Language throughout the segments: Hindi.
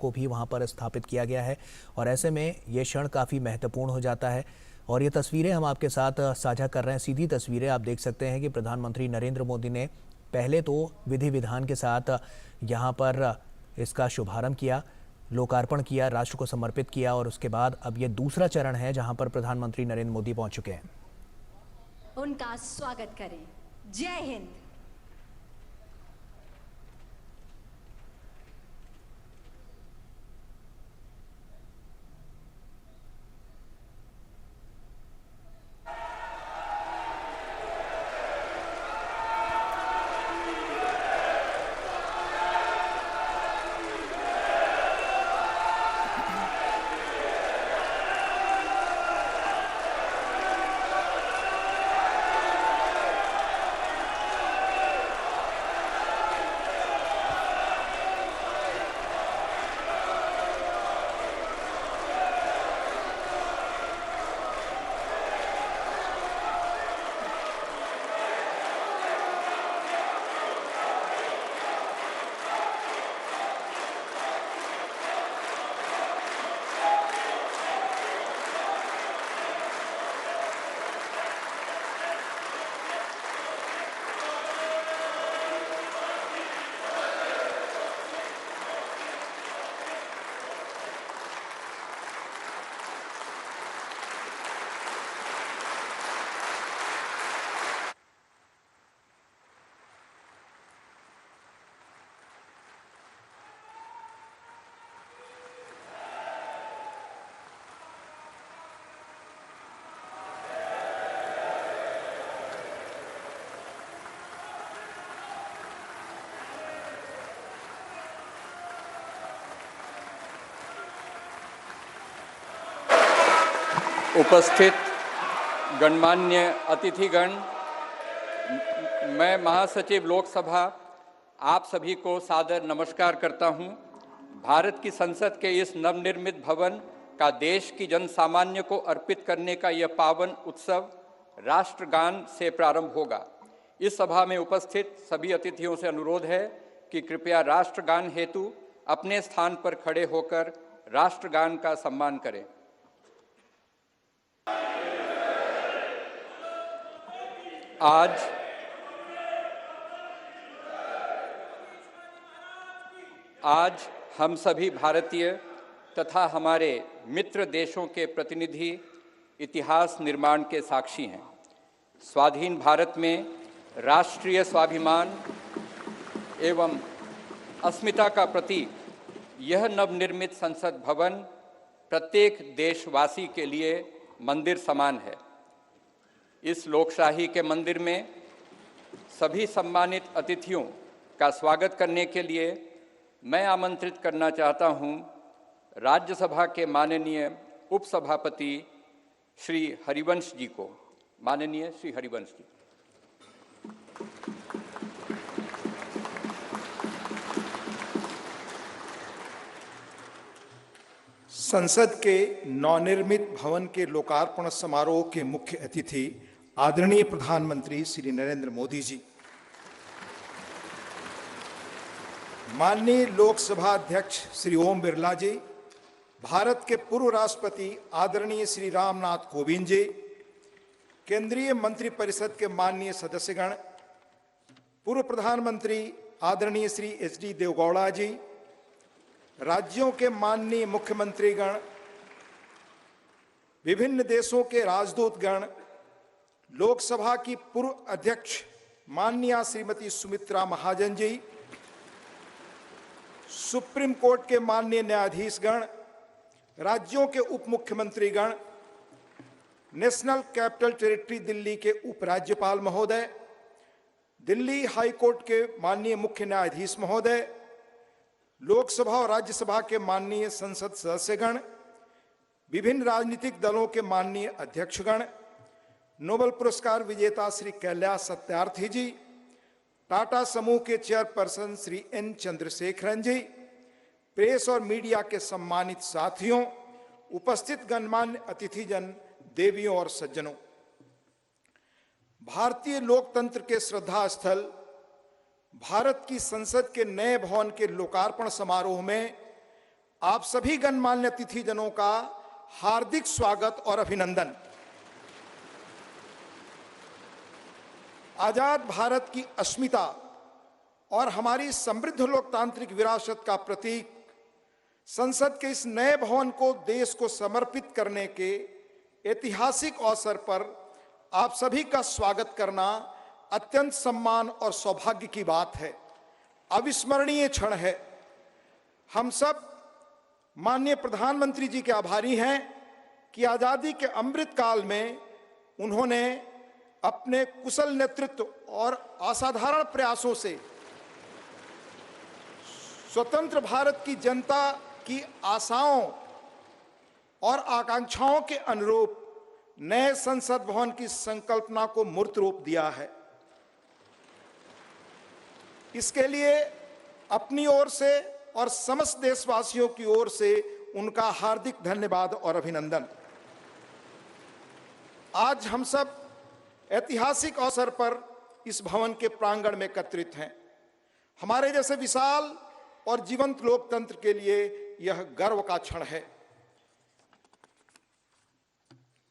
को भी वहां पर स्थापित किया गया है और ऐसे में ये क्षण काफ़ी महत्वपूर्ण हो जाता है। और ये तस्वीरें हम आपके साथ साझा कर रहे हैं, सीधी तस्वीरें। आप देख सकते हैं कि प्रधानमंत्री नरेंद्र मोदी ने पहले तो विधि विधान के साथ यहाँ पर इसका शुभारंभ किया, लोकार्पण किया, राष्ट्र को समर्पित किया और उसके बाद अब ये दूसरा चरण है जहाँ पर प्रधानमंत्री नरेंद्र मोदी पहुंच चुके हैं। उनका स्वागत करें। जय हिंद। उपस्थित गणमान्य अतिथिगण, मैं महासचिव लोकसभा आप सभी को सादर नमस्कार करता हूं। भारत की संसद के इस नवनिर्मित भवन का देश की जन सामान्य को अर्पित करने का यह पावन उत्सव राष्ट्रगान से प्रारंभ होगा। इस सभा में उपस्थित सभी अतिथियों से अनुरोध है कि कृपया राष्ट्रगान हेतु अपने स्थान पर खड़े होकर राष्ट्रगान का सम्मान करें। आज हम सभी भारतीय तथा हमारे मित्र देशों के प्रतिनिधि इतिहास निर्माण के साक्षी हैं। स्वाधीन भारत में राष्ट्रीय स्वाभिमान एवं अस्मिता का प्रतीक यह नवनिर्मित संसद भवन प्रत्येक देशवासी के लिए मंदिर समान है। इस लोकशाही के मंदिर में सभी सम्मानित अतिथियों का स्वागत करने के लिए मैं आमंत्रित करना चाहता हूं राज्यसभा के माननीय उपसभापति श्री हरिवंश जी को। माननीय श्री हरिवंश जी। संसद के नवनिर्मित भवन के लोकार्पण समारोह के मुख्य अतिथि आदरणीय प्रधानमंत्री श्री नरेंद्र मोदी जी, माननीय लोकसभा अध्यक्ष श्री ओम बिरला जी, भारत के पूर्व राष्ट्रपति आदरणीय श्री रामनाथ कोविंद जी, केंद्रीय मंत्रिपरिषद के माननीय सदस्यगण, पूर्व प्रधानमंत्री आदरणीय श्री एच.डी. देवेगौड़ा जी, राज्यों के माननीय मुख्यमंत्रीगण, विभिन्न देशों के राजदूतगण, लोकसभा की पूर्व अध्यक्ष माननीय श्रीमती सुमित्रा महाजन जी, सुप्रीम कोर्ट के माननीय न्यायाधीशगण, राज्यों के उप मुख्यमंत्रीगण, नेशनल कैपिटल टेरिटरी दिल्ली के उपराज्यपाल महोदय, दिल्ली हाई कोर्ट के माननीय मुख्य न्यायाधीश महोदय, लोकसभा और राज्यसभा के माननीय संसद सदस्यगण, विभिन्न राजनीतिक दलों के माननीय अध्यक्षगण, नोबेल पुरस्कार विजेता श्री कैलाश सत्यार्थी जी, टाटा समूह के चेयरपर्सन श्री एन चंद्रशेखरन जी, प्रेस और मीडिया के सम्मानित साथियों, उपस्थित गणमान्य अतिथिजन, देवियों और सज्जनों, भारतीय लोकतंत्र के श्रद्धा स्थल भारत की संसद के नए भवन के लोकार्पण समारोह में आप सभी गणमान्य अतिथिजनों का हार्दिक स्वागत और अभिनंदन। आजाद भारत की अस्मिता और हमारी समृद्ध लोकतांत्रिक विरासत का प्रतीक संसद के इस नए भवन को देश को समर्पित करने के ऐतिहासिक अवसर पर आप सभी का स्वागत करना अत्यंत सम्मान और सौभाग्य की बात है, अविस्मरणीय क्षण है। हम सब माननीय प्रधानमंत्री जी के आभारी हैं कि आजादी के अमृत काल में उन्होंने अपने कुशल नेतृत्व और असाधारण प्रयासों से स्वतंत्र भारत की जनता की आशाओं और आकांक्षाओं के अनुरूप नए संसद भवन की संकल्पना को मूर्त रूप दिया है। इसके लिए अपनी ओर से और समस्त देशवासियों की ओर से उनका हार्दिक धन्यवाद और अभिनंदन। आज हम सब ऐतिहासिक अवसर पर इस भवन के प्रांगण में एकत्रित हैं। हमारे जैसे विशाल और जीवंत लोकतंत्र के लिए यह गर्व का क्षण है।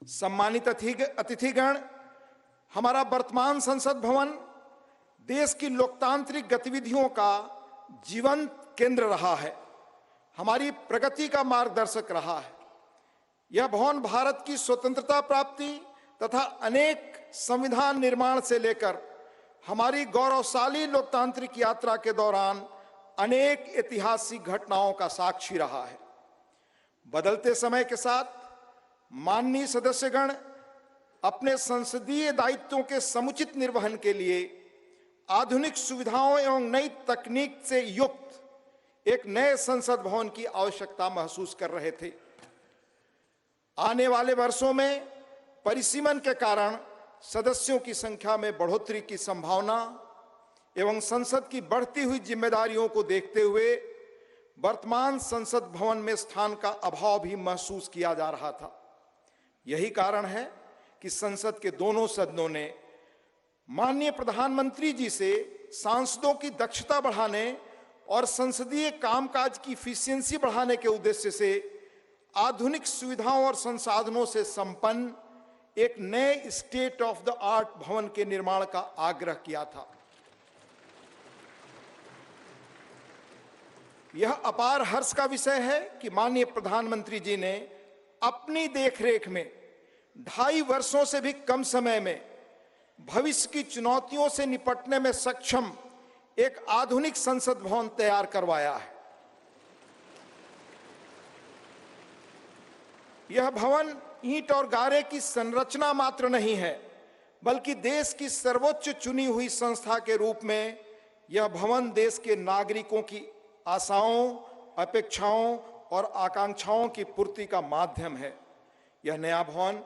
सम्मानित अतिथिगण, हमारा वर्तमान संसद भवन देश की लोकतांत्रिक गतिविधियों का जीवंत केंद्र रहा है, हमारी प्रगति का मार्गदर्शक रहा है। यह भवन भारत की स्वतंत्रता प्राप्ति तथा अनेक संविधान निर्माण से लेकर हमारी गौरवशाली लोकतांत्रिक यात्रा के दौरान अनेक ऐतिहासिक घटनाओं का साक्षी रहा है। बदलते समय के साथ माननीय सदस्यगण अपने संसदीय दायित्वों के समुचित निर्वहन के लिए आधुनिक सुविधाओं एवं नई तकनीक से युक्त एक नए संसद भवन की आवश्यकता महसूस कर रहे थे। आने वाले वर्षों में परिसीमन के कारण सदस्यों की संख्या में बढ़ोतरी की संभावना एवं संसद की बढ़ती हुई जिम्मेदारियों को देखते हुए वर्तमान संसद भवन में स्थान का अभाव भी महसूस किया जा रहा था। यही कारण है कि संसद के दोनों सदनों ने माननीय प्रधानमंत्री जी से सांसदों की दक्षता बढ़ाने और संसदीय कामकाज की इफिशियंसी बढ़ाने के उद्देश्य से आधुनिक सुविधाओं और संसाधनों से संपन्न एक नए स्टेट ऑफ द आर्ट भवन के निर्माण का आग्रह किया था। यह अपार हर्ष का विषय है कि माननीय प्रधानमंत्री जी ने अपनी देखरेख में 2.5 वर्षों से भी कम समय में भविष्य की चुनौतियों से निपटने में सक्षम एक आधुनिक संसद भवन तैयार करवाया है। यह भवन ईंट और गारे की संरचना मात्र नहीं है, बल्कि देश की सर्वोच्च चुनी हुई संस्था के रूप में यह भवन देश के नागरिकों की आशाओं, अपेक्षाओं और आकांक्षाओं की पूर्ति का माध्यम है। यह नया भवन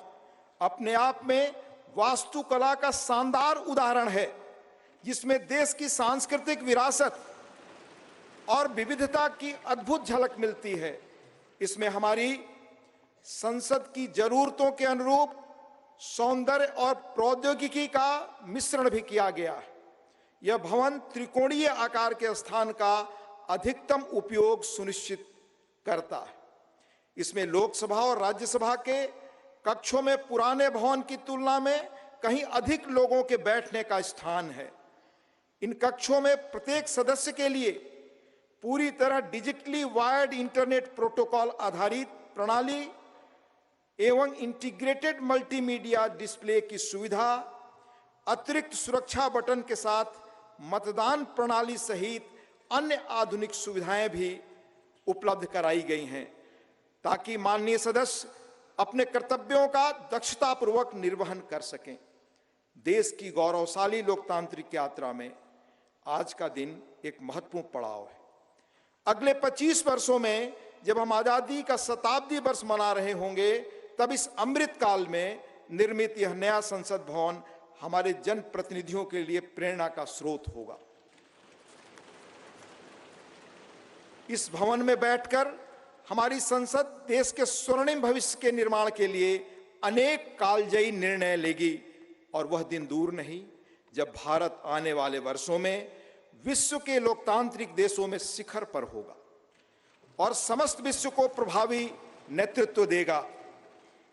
अपने आप में वास्तुकला का शानदार उदाहरण है, जिसमें देश की सांस्कृतिक विरासत और विविधता की अद्भुत झलक मिलती है। इसमें हमारी संसद की जरूरतों के अनुरूप सौंदर्य और प्रौद्योगिकी का मिश्रण भी किया गया है। यह भवन त्रिकोणीय आकार के स्थान का अधिकतम उपयोग सुनिश्चित करता है। इसमें लोकसभा और राज्यसभा के कक्षों में पुराने भवन की तुलना में कहीं अधिक लोगों के बैठने का स्थान है। इन कक्षों में प्रत्येक सदस्य के लिए पूरी तरह डिजिटली वायर्ड इंटरनेट प्रोटोकॉल आधारित प्रणाली एवं इंटीग्रेटेड मल्टीमीडिया डिस्प्ले की सुविधा, अतिरिक्त सुरक्षा बटन के साथ मतदान प्रणाली सहित अन्य आधुनिक सुविधाएं भी उपलब्ध कराई गई हैं, ताकि माननीय सदस्य अपने कर्तव्यों का दक्षतापूर्वक निर्वहन कर सकें। देश की गौरवशाली लोकतांत्रिक यात्रा में आज का दिन एक महत्वपूर्ण पड़ाव है। अगले 25 वर्षों में जब हम आजादी का शताब्दी वर्ष मना रहे होंगे, तब इस अमृत काल में निर्मित यह नया संसद भवन हमारे जनप्रतिनिधियों के लिए प्रेरणा का स्रोत होगा। इस भवन में बैठकर हमारी संसद देश के स्वर्णिम भविष्य के निर्माण के लिए अनेक कालजयी निर्णय लेगी और वह दिन दूर नहीं जब भारत आने वाले वर्षों में विश्व के लोकतांत्रिक देशों में शिखर पर होगा और समस्त विश्व को प्रभावी नेतृत्व देगा।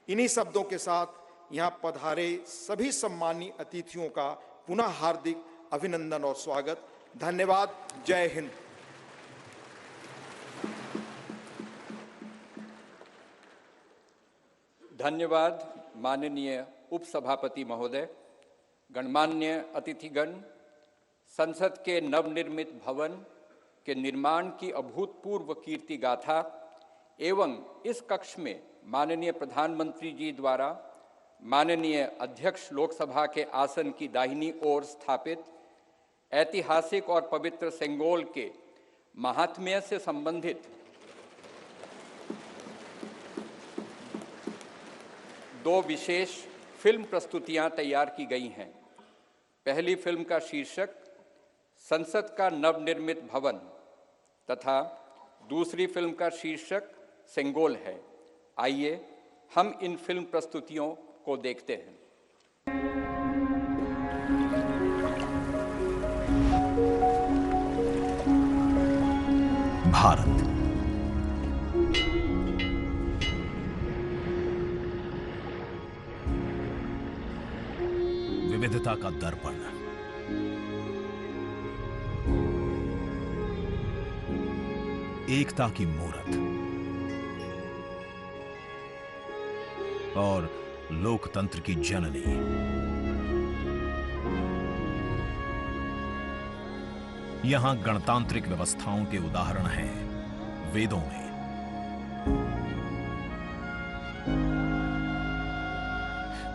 इन्हीं शब्दों के साथ यहां पधारे सभी सम्मानीय अतिथियों का पुनः हार्दिक अभिनंदन और स्वागत। धन्यवाद। जय हिंद। धन्यवाद माननीय उपसभापति महोदय। गणमान्य अतिथिगण, संसद के नवनिर्मित भवन के निर्माण की अभूतपूर्व कीर्ति गाथा एवं इस कक्ष में माननीय प्रधानमंत्री जी द्वारा माननीय अध्यक्ष लोकसभा के आसन की दाहिनी ओर स्थापित ऐतिहासिक और पवित्र सेंगोल के महात्म्य से संबंधित दो विशेष फिल्म प्रस्तुतियां तैयार की गई हैं। पहली फिल्म का शीर्षक संसद का नवनिर्मित भवन तथा दूसरी फिल्म का शीर्षक सेंगोल है। आइए हम इन फिल्म प्रस्तुतियों को देखते हैं। भारत विविधता का दर्पण, एकता की मूरत और लोकतंत्र की जननी। यहां गणतांत्रिक व्यवस्थाओं के उदाहरण हैं वेदों में।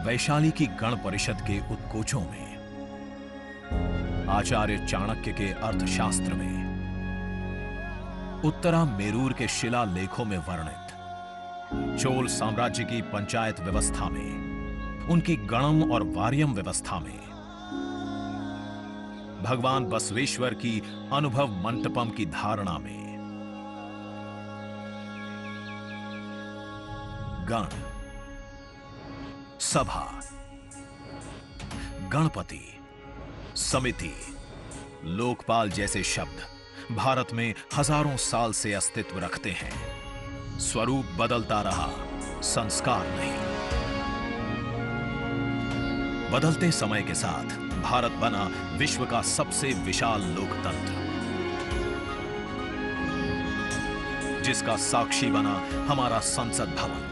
वैशाली की गण परिषद के उत्कोचों में, आचार्य चाणक्य के अर्थशास्त्र में, उत्तरा मेरूर के शिलालेखों में वर्णित चोल साम्राज्य की पंचायत व्यवस्था में, उनकी गणम और वार्यम व्यवस्था में, भगवान बसवेश्वर की अनुभव मंटपम की धारणा में। गण, सभा, गणपति, समिति, लोकपाल जैसे शब्द भारत में हजारों साल से अस्तित्व रखते हैं। स्वरूप बदलता रहा, संस्कार नहीं। बदलते समय के साथ भारत बना विश्व का सबसे विशाल लोकतंत्र, जिसका साक्षी बना हमारा संसद भवन।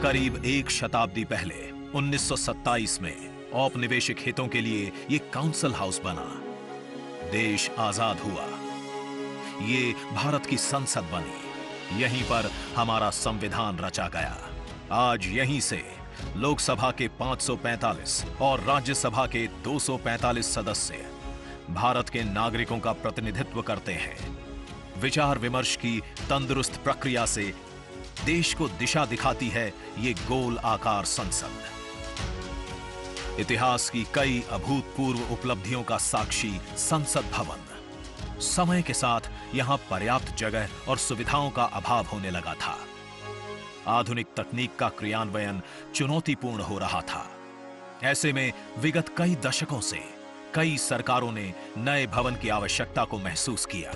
करीब एक शताब्दी पहले 1927 में औपनिवेशिक हितों के लिए यह काउंसिल हाउस बना। देश आजाद हुआ, ये भारत की संसद बनी। यहीं पर हमारा संविधान रचा गया। आज यहीं से लोकसभा के 545 और राज्यसभा के 245 सदस्य भारत के नागरिकों का प्रतिनिधित्व करते हैं। विचार विमर्श की तंदुरुस्त प्रक्रिया से देश को दिशा दिखाती है ये गोल आकार संसद। इतिहास की कई अभूतपूर्व उपलब्धियों का साक्षी संसद भवन। समय के साथ यहां पर्याप्त जगह और सुविधाओं का अभाव होने लगा था। आधुनिक तकनीक का क्रियान्वयन चुनौतीपूर्ण हो रहा था। ऐसे में विगत कई दशकों से कई सरकारों ने नए भवन की आवश्यकता को महसूस किया,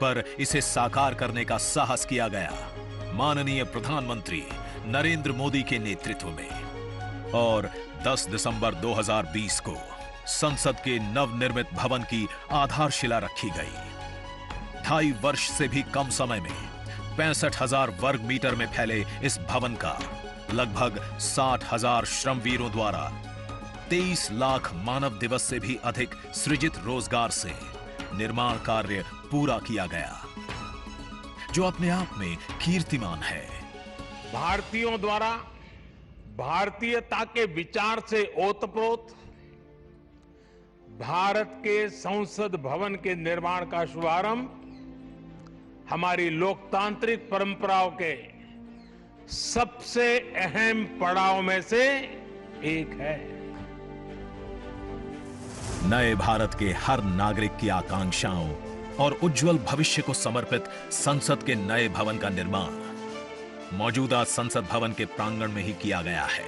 पर इसे साकार करने का साहस किया गया माननीय प्रधानमंत्री नरेंद्र मोदी के नेतृत्व में। और 10 दिसंबर 2020 को संसद के नवनिर्मित भवन की आधारशिला रखी गई। 2.5 वर्ष से भी कम समय में 65,000 वर्ग मीटर में फैले इस भवन का लगभग 60,000 श्रमवीरों द्वारा 23 लाख मानव दिवस से भी अधिक सृजित रोजगार से निर्माण कार्य पूरा किया गया, जो अपने आप में कीर्तिमान है। भारतीयों द्वारा भारतीयता के विचार से ओतप्रोत भारत के संसद भवन के निर्माण का शुभारंभ हमारी लोकतांत्रिक परंपराओं के सबसे अहम पड़ाव में से एक है। नए भारत के हर नागरिक की आकांक्षाओं और उज्जवल भविष्य को समर्पित संसद के नए भवन का निर्माण मौजूदा संसद भवन के प्रांगण में ही किया गया है।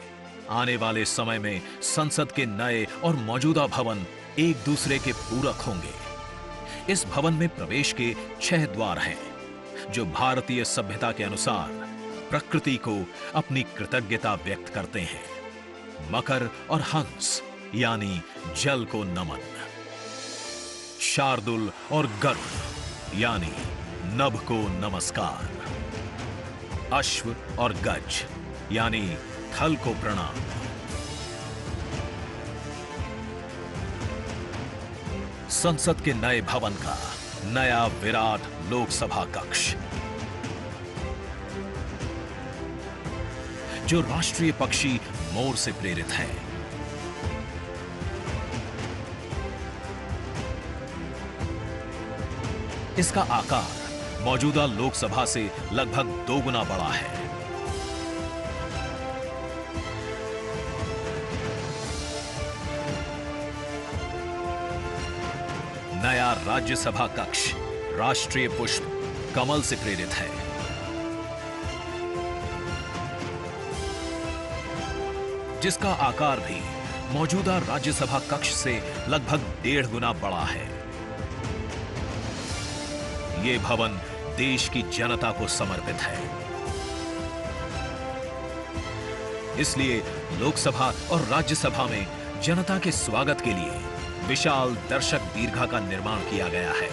आने वाले समय में संसद के नए और मौजूदा भवन एक दूसरे के पूरक होंगे। इस भवन में प्रवेश के 6 द्वार हैं, जो भारतीय सभ्यता के अनुसार प्रकृति को अपनी कृतज्ञता व्यक्त करते हैं। मकर और हंस यानी जल को नमन, शार्दुल और गरुड़ यानी नभ को नमस्कार, अश्व और गज यानी थल को प्रणाम। संसद के नए भवन का नया विराट लोकसभा कक्ष, जो राष्ट्रीय पक्षी मोर से प्रेरित है। इसका आकार मौजूदा लोकसभा से लगभग 2 गुना बड़ा है। नया राज्यसभा कक्ष राष्ट्रीय पुष्प कमल से प्रेरित है। जिसका आकार भी मौजूदा राज्यसभा कक्ष से लगभग 1.5 गुना बड़ा है। यह भवन देश की जनता को समर्पित है। इसलिए लोकसभा और राज्यसभा में जनता के स्वागत के लिए विशाल दर्शक दीर्घा का निर्माण किया गया है।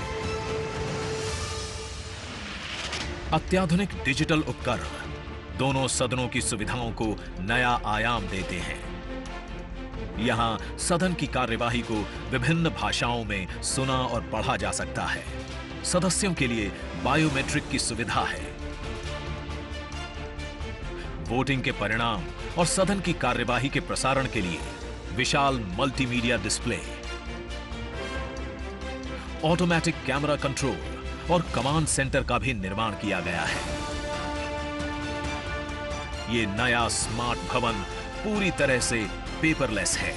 अत्याधुनिक डिजिटल उपकरण दोनों सदनों की सुविधाओं को नया आयाम देते हैं। यहां सदन की कार्यवाही को विभिन्न भाषाओं में सुना और पढ़ा जा सकता है। सदस्यों के लिए बायोमेट्रिक की सुविधा है। वोटिंग के परिणाम और सदन की कार्यवाही के प्रसारण के लिए विशाल multimedia display, automatic camera control और कमांड सेंटर का भी निर्माण किया गया है। यह नया स्मार्ट भवन पूरी तरह से पेपरलेस है।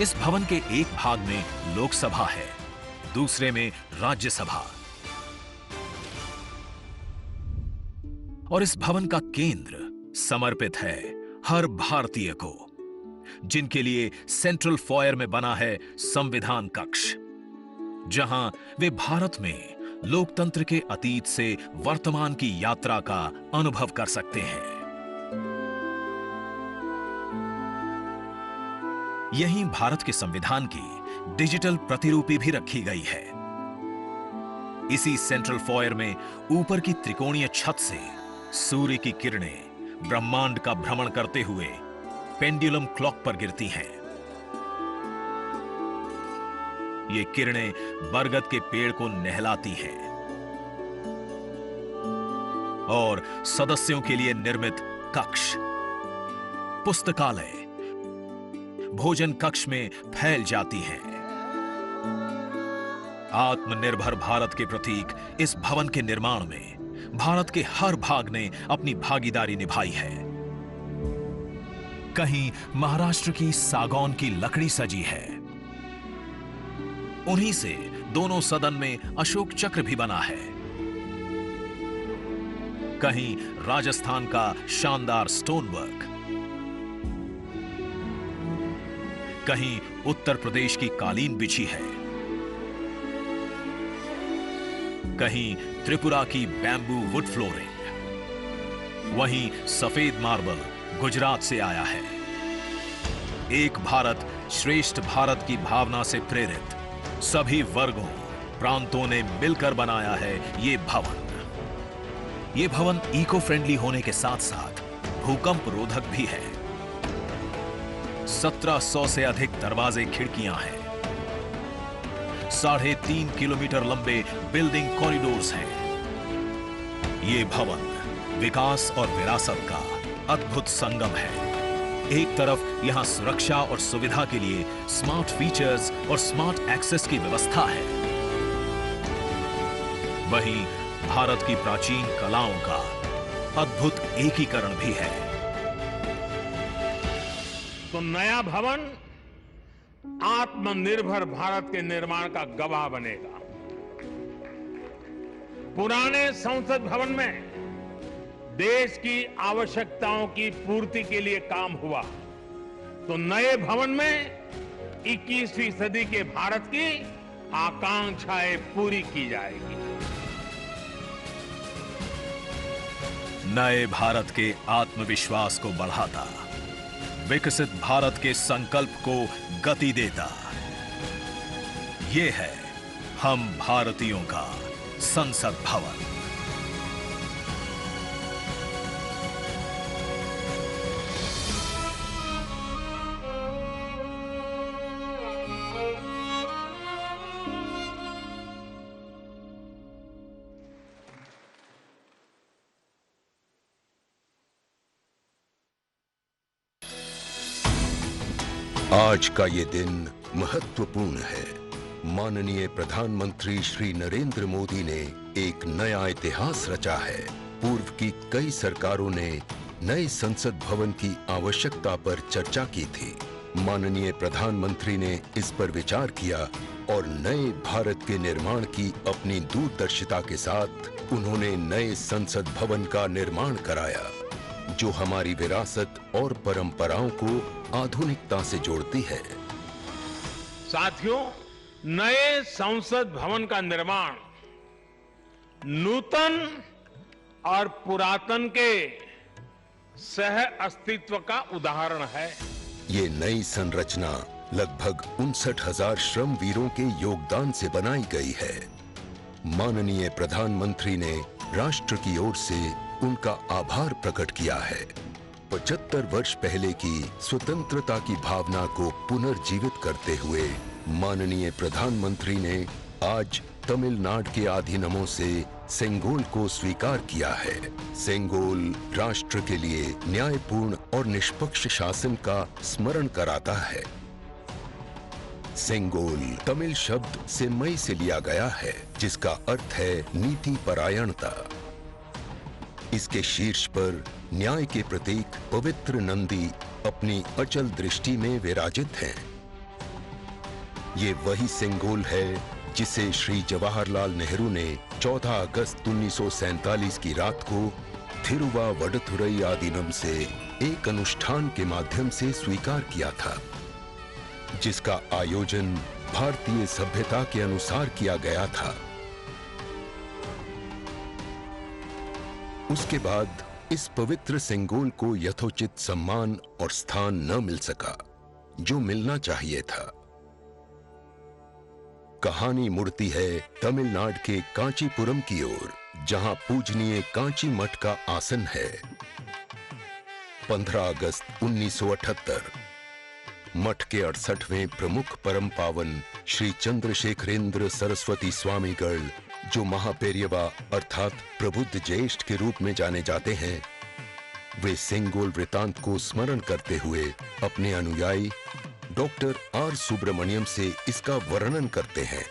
इस भवन के एक भाग में लोकसभा है, दूसरे में राज्यसभा। और इस भवन का केंद्र समर्पित है हर भारतीय को, जिनके लिए सेंट्रल फॉयर में बना है संविधान कक्ष, जहां वे भारत में लोकतंत्र के अतीत से वर्तमान की यात्रा का अनुभव कर सकते हैं। यहीं भारत के संविधान की डिजिटल प्रतिरूपी भी रखी गई है। इसी सेंट्रल फॉयर में ऊपर की त्रिकोणीय छत से सूर्य की किरणें ब्रह्मांड का भ्रमण करते हुए पेंडुलम क्लॉक पर गिरती हैं। ये किरणें बरगद के पेड़ को नहलाती हैं और सदस्यों के लिए निर्मित कक्ष, पुस्तकालय, भोजन कक्ष में फैल जाती हैं। आत्मनिर्भर भारत के प्रतीक इस भवन के निर्माण में भारत के हर भाग ने अपनी भागीदारी निभाई है। कहीं महाराष्ट्र की सागौन की लकड़ी सजी है, उन्हीं से दोनों सदन में अशोक चक्र भी बना है। कहीं राजस्थान का शानदार स्टोन वर्क, कहीं उत्तर प्रदेश की कालीन बिछी है, कहीं त्रिपुरा की बैम्बू वुड फ्लोरिंग, वहीं सफेद मार्बल गुजरात से आया है। एक भारत श्रेष्ठ भारत की भावना से प्रेरित सभी वर्गों, प्रांतों ने मिलकर बनाया है ये भवन। ये भवन इको फ्रेंडली होने के साथ साथ भूकंप रोधक भी है। 1700 से अधिक दरवाजे, खिड़कियां हैं। 3.5 किलोमीटर लंबे बिल्डिंग कॉरिडोर्स हैं। ये भवन विकास और विरासत का अद्भुत संगम है। एक तरफ यहां सुरक्षा और सुविधा के लिए स्मार्ट फीचर्स और स्मार्ट एक्सेस की व्यवस्था है, वहीं भारत की प्राचीन कलाओं का अद्भुत एकीकरण भी है। तो नया भवन आत्मनिर्भर भारत के निर्माण का गवाह बनेगा। पुराने संसद भवन में देश की आवश्यकताओं की पूर्ति के लिए काम हुआ, तो नए भवन में 21वीं सदी के भारत की आकांक्षाएं पूरी की जाएगी। नए भारत के आत्मविश्वास को बढ़ाता, विकसित भारत के संकल्प को गति देता। ये है हम भारतीयों का संसद भवन। आज का ये दिन महत्वपूर्ण है। माननीय प्रधानमंत्री श्री नरेंद्र मोदी ने एक नया इतिहास रचा है। पूर्व की कई सरकारों ने नए संसद भवन की आवश्यकता पर चर्चा की थी। माननीय प्रधानमंत्री ने इस पर विचार किया और नए भारत के निर्माण की अपनी दूरदर्शिता के साथ उन्होंने नए संसद भवन का निर्माण कराया, जो हमारी विरासत और परंपराओं को आधुनिकता से जोड़ती है। साथियों, नए संसद भवन का निर्माण नूतन और पुरातन के सह अस्तित्व का उदाहरण है। ये नई संरचना लगभग 59,000 श्रम वीरों के योगदान से बनाई गई है। माननीय प्रधानमंत्री ने राष्ट्र की ओर से उनका आभार प्रकट किया है। 75 वर्ष पहले की स्वतंत्रता की भावना को पुनर्जीवित करते हुए माननीय प्रधानमंत्री ने आज तमिलनाडु के अधीनमों से सेंगोल को स्वीकार किया है। सेंगोल राष्ट्र के लिए न्यायपूर्ण और निष्पक्ष शासन का स्मरण कराता है। सेंगोल तमिल शब्द सेम्मई से लिया गया है, जिसका अर्थ है नीति परायणता। इसके शीर्ष पर न्याय के प्रतीक पवित्र नंदी अपनी अचल दृष्टि में विराजित हैं। ये वही सेंगोल है जिसे श्री जवाहरलाल नेहरू ने 14 अगस्त 1947 की रात को थिरुवावडथुरई आदीनम से एक अनुष्ठान के माध्यम से स्वीकार किया था, जिसका आयोजन भारतीय सभ्यता के अनुसार किया गया था। उसके बाद इस पवित्र सेंगोल को यथोचित सम्मान और स्थान न मिल सका, जो मिलना चाहिए था। कहानी मुड़ती है तमिलनाडु के कांचीपुरम की ओर, जहां पूजनीय कांची मठ का आसन है। 15 अगस्त 1978 मठ के 68वें प्रमुख परम पावन श्री चंद्रशेखरेंद्र सरस्वती स्वामीगढ़, जो महापेरियवा अर्थात प्रबुद्ध ज्येष्ठ के रूप में जाने जाते हैं, वे सेंगोल वृतांत को स्मरण करते हुए अपने अनुयायी डॉक्टर आर सुब्रमण्यम से इसका वर्णन करते हैं,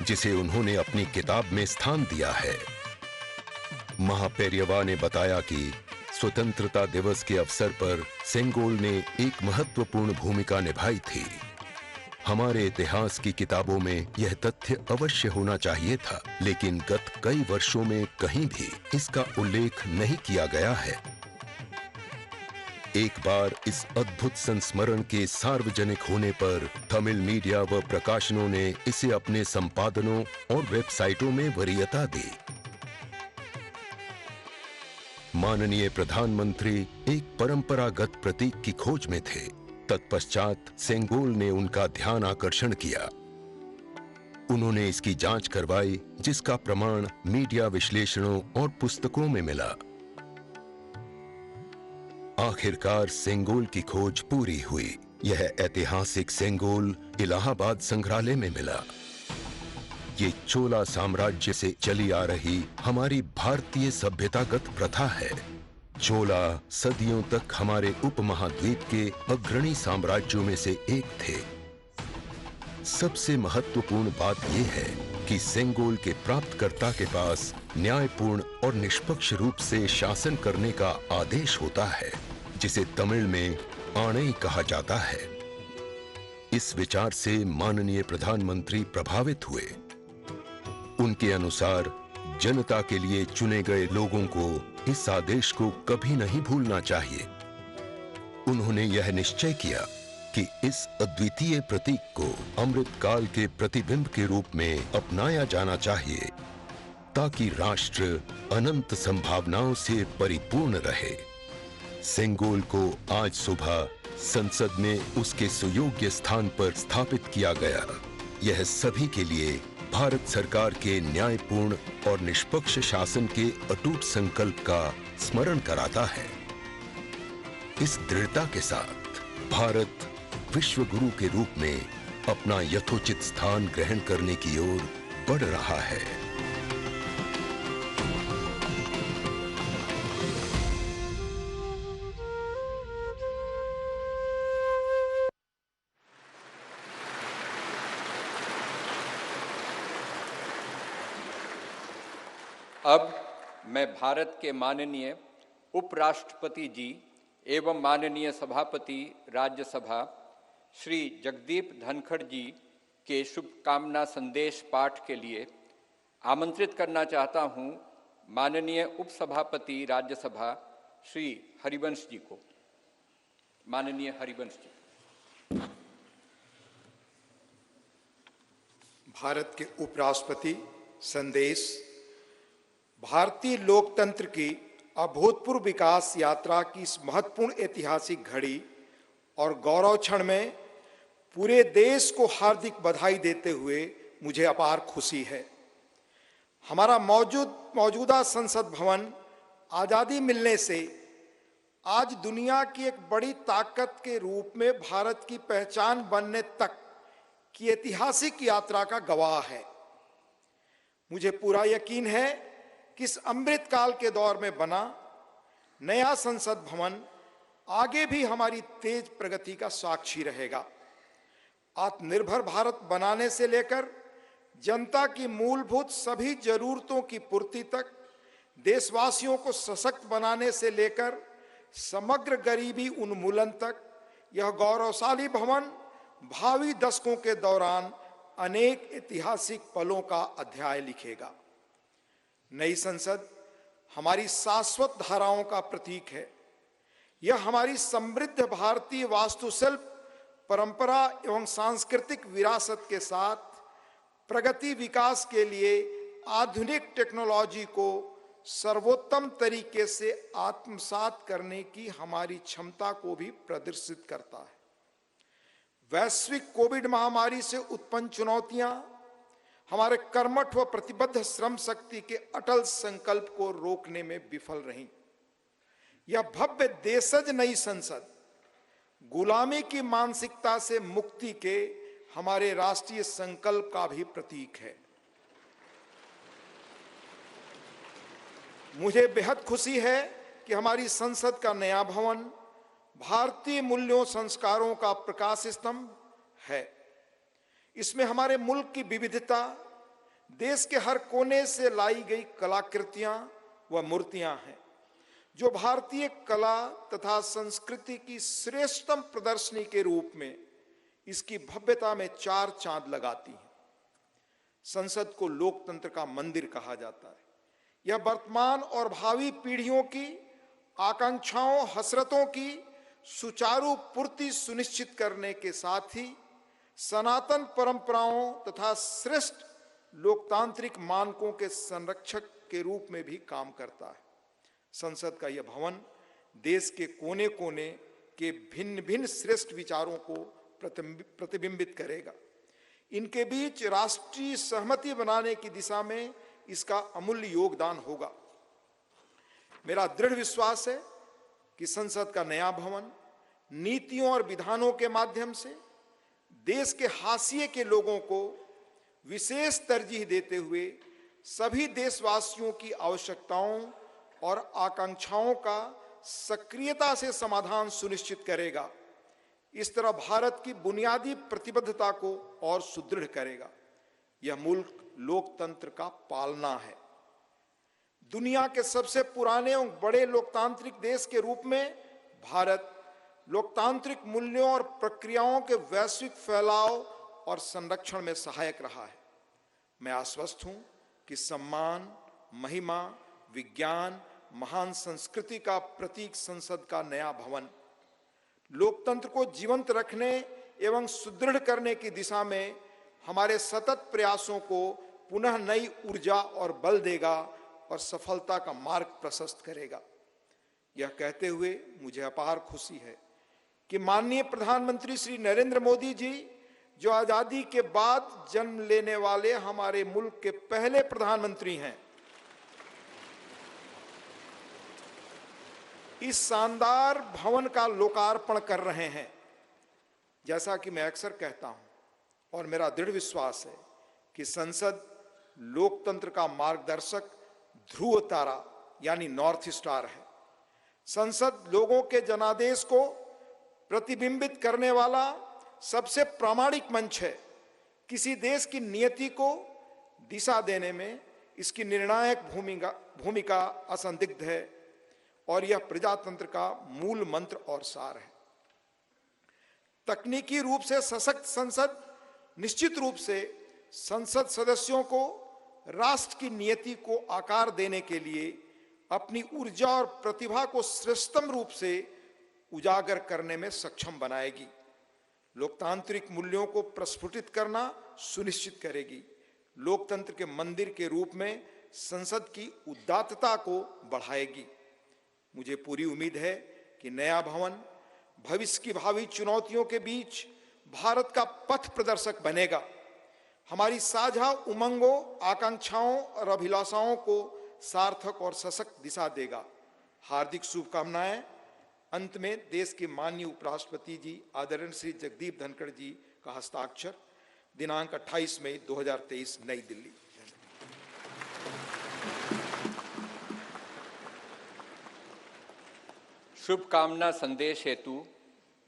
जिसे उन्होंने अपनी किताब में स्थान दिया है। महापेरियवा ने बताया कि स्वतंत्रता दिवस के अवसर पर सेंगोल ने एक महत्वपूर्ण भूमिका निभाई थी। हमारे इतिहास की किताबों में यह तथ्य अवश्य होना चाहिए था, लेकिन गत कई वर्षों में कहीं भी इसका उल्लेख नहीं किया गया है। एक बार इस अद्भुत संस्मरण के सार्वजनिक होने पर तमिल मीडिया व प्रकाशनों ने इसे अपने संपादनों और वेबसाइटों में वरीयता दी। माननीय प्रधानमंत्री एक परंपरागत प्रतीक की खोज में थे। तत्पश्चात सेंगोल ने उनका ध्यान आकर्षण किया। उन्होंने इसकी जांच करवाई, जिसका प्रमाण मीडिया विश्लेषणों और पुस्तकों में मिला। आखिरकार सेंगोल की खोज पूरी हुई। यह ऐतिहासिक सेंगोल इलाहाबाद संग्रहालय में मिला। ये चोला साम्राज्य से चली आ रही हमारी भारतीय सभ्यतागत प्रथा है। चोला सदियों तक हमारे उपमहाद्वीप के अग्रणी साम्राज्यों में से एक थे। सबसे महत्वपूर्ण बात यह है कि सेंगोल के प्राप्तकर्ता के पास न्यायपूर्ण और निष्पक्ष रूप से शासन करने का आदेश होता है, जिसे तमिल में आणई कहा जाता है। इस विचार से माननीय प्रधानमंत्री प्रभावित हुए। उनके अनुसार जनता के लिए चुने गए लोगों को इस आदेश को कभी नहीं भूलना चाहिए। उन्होंने यह निश्चय किया कि इस अद्वितीय प्रतीक को अमृत काल के प्रतिबिंब के रूप में अपनाया जाना चाहिए, ताकि राष्ट्र अनंत संभावनाओं से परिपूर्ण रहे। सेंगोल को आज सुबह संसद में उसके सुयोग्य स्थान पर स्थापित किया गया। यह सभी के लिए भारत सरकार के न्यायपूर्ण और निष्पक्ष शासन के अटूट संकल्प का स्मरण कराता है। इस दृढ़ता के साथ भारत विश्व गुरु के रूप में अपना यथोचित स्थान ग्रहण करने की ओर बढ़ रहा है। अब मैं भारत के माननीय उपराष्ट्रपति जी एवं माननीय सभापति राज्यसभा श्री जगदीप धनखड़ जी के शुभकामना संदेश पाठ के लिए आमंत्रित करना चाहता हूं माननीय उपसभापति राज्यसभा श्री हरिवंश जी को। माननीय हरिवंश जी। भारत के उपराष्ट्रपति संदेश। भारतीय लोकतंत्र की अभूतपूर्व विकास यात्रा की इस महत्वपूर्ण ऐतिहासिक घड़ी और गौरव क्षण में पूरे देश को हार्दिक बधाई देते हुए मुझे अपार खुशी है। हमारा मौजूदा संसद भवन आज़ादी मिलने से आज दुनिया की एक बड़ी ताकत के रूप में भारत की पहचान बनने तक की ऐतिहासिक यात्रा का गवाह है। मुझे पूरा यकीन है कि इस अमृत काल के दौर में बना नया संसद भवन आगे भी हमारी तेज प्रगति का साक्षी रहेगा। आत्मनिर्भर भारत बनाने से लेकर जनता की मूलभूत सभी जरूरतों की पूर्ति तक, देशवासियों को सशक्त बनाने से लेकर समग्र गरीबी उन्मूलन तक, यह गौरवशाली भवन भावी दशकों के दौरान अनेक ऐतिहासिक पलों का अध्याय लिखेगा। नई संसद हमारी शाश्वत धाराओं का प्रतीक है। यह हमारी समृद्ध भारतीय वास्तुशिल्प, परंपरा एवं सांस्कृतिक विरासत के साथ प्रगति विकास के लिए आधुनिक टेक्नोलॉजी को सर्वोत्तम तरीके से आत्मसात करने की हमारी क्षमता को भी प्रदर्शित करता है। वैश्विक कोविड महामारी से उत्पन्न चुनौतियां हमारे कर्मठ व प्रतिबद्ध श्रम शक्ति के अटल संकल्प को रोकने में विफल रहीं। यह भव्य देशज नई संसद गुलामी की मानसिकता से मुक्ति के हमारे राष्ट्रीय संकल्प का भी प्रतीक है। मुझे बेहद खुशी है कि हमारी संसद का नया भवन भारतीय मूल्यों संस्कारों का प्रकाश स्तंभ है। इसमें हमारे मुल्क की विविधता, देश के हर कोने से लाई गई कलाकृतियां व मूर्तियां हैं, जो भारतीय कला तथा संस्कृति की श्रेष्ठतम प्रदर्शनी के रूप में इसकी भव्यता में चार चांद लगाती हैं। संसद को लोकतंत्र का मंदिर कहा जाता है। यह वर्तमान और भावी पीढ़ियों की आकांक्षाओं, हसरतों की सुचारू पूर्ति सुनिश्चित करने के साथ ही सनातन परंपराओं तथा श्रेष्ठ लोकतांत्रिक मानकों के संरक्षक के रूप में भी काम करता है। संसद का यह भवन देश के कोने कोने के भिन्न भिन्न श्रेष्ठ विचारों को प्रतिबिंबित करेगा। इनके बीच राष्ट्रीय सहमति बनाने की दिशा में इसका अमूल्य योगदान होगा। मेरा दृढ़ विश्वास है कि संसद का नया भवन नीतियों और विधानों के माध्यम से देश के हाशिए के लोगों को विशेष तरजीह देते हुए सभी देशवासियों की आवश्यकताओं और आकांक्षाओं का सक्रियता से समाधान सुनिश्चित करेगा। इस तरह भारत की बुनियादी प्रतिबद्धता को और सुदृढ़ करेगा। यह मुल्क लोकतंत्र का पालना है। दुनिया के सबसे पुराने और बड़े लोकतांत्रिक देश के रूप में भारत लोकतांत्रिक मूल्यों और प्रक्रियाओं के वैश्विक फैलाव और संरक्षण में सहायक रहा है। मैं आश्वस्त हूं कि सम्मान, महिमा, विज्ञान, महान संस्कृति का प्रतीक संसद का नया भवन लोकतंत्र को जीवंत रखने एवं सुदृढ़ करने की दिशा में हमारे सतत प्रयासों को पुनः नई ऊर्जा और बल देगा और सफलता का मार्ग प्रशस्त करेगा। यह कहते हुए मुझे अपार खुशी है कि माननीय प्रधानमंत्री श्री नरेंद्र मोदी जी, जो आजादी के बाद जन्म लेने वाले हमारे मुल्क के पहले प्रधानमंत्री हैं, इस शानदार भवन का लोकार्पण कर रहे हैं। जैसा कि मैं अक्सर कहता हूं और मेरा दृढ़ विश्वास है कि संसद लोकतंत्र का मार्गदर्शक ध्रुव तारा यानी नॉर्थ स्टार है। संसद लोगों के जनादेश को प्रतिबिंबित करने वाला सबसे प्रामाणिक मंच है। किसी देश की नियति को दिशा देने में इसकी निर्णायक भूमिका असंदिग्ध है और यह प्रजातंत्र का मूल मंत्र और सार है। तकनीकी रूप से सशक्त संसद निश्चित रूप से संसद सदस्यों को राष्ट्र की नियति को आकार देने के लिए अपनी ऊर्जा और प्रतिभा को श्रेष्ठतम रूप से उजागर करने में सक्षम बनाएगी, लोकतांत्रिक मूल्यों को प्रस्फुटित करना सुनिश्चित करेगी, लोकतंत्र के मंदिर के रूप में संसद की उदात्तता को बढ़ाएगी। मुझे पूरी उम्मीद है कि नया भवन भविष्य की भावी चुनौतियों के बीच भारत का पथ प्रदर्शक बनेगा, हमारी साझा उमंगों, आकांक्षाओं और अभिलाषाओं को सार्थक और सशक्त दिशा देगा। हार्दिक शुभकामनाएं। अंत में देश के माननीय उपराष्ट्रपति जी आदरणीय श्री जगदीप धनखड़ जी का हस्ताक्षर, दिनांक 28 मई 2023, नई दिल्ली। शुभकामना संदेश हेतु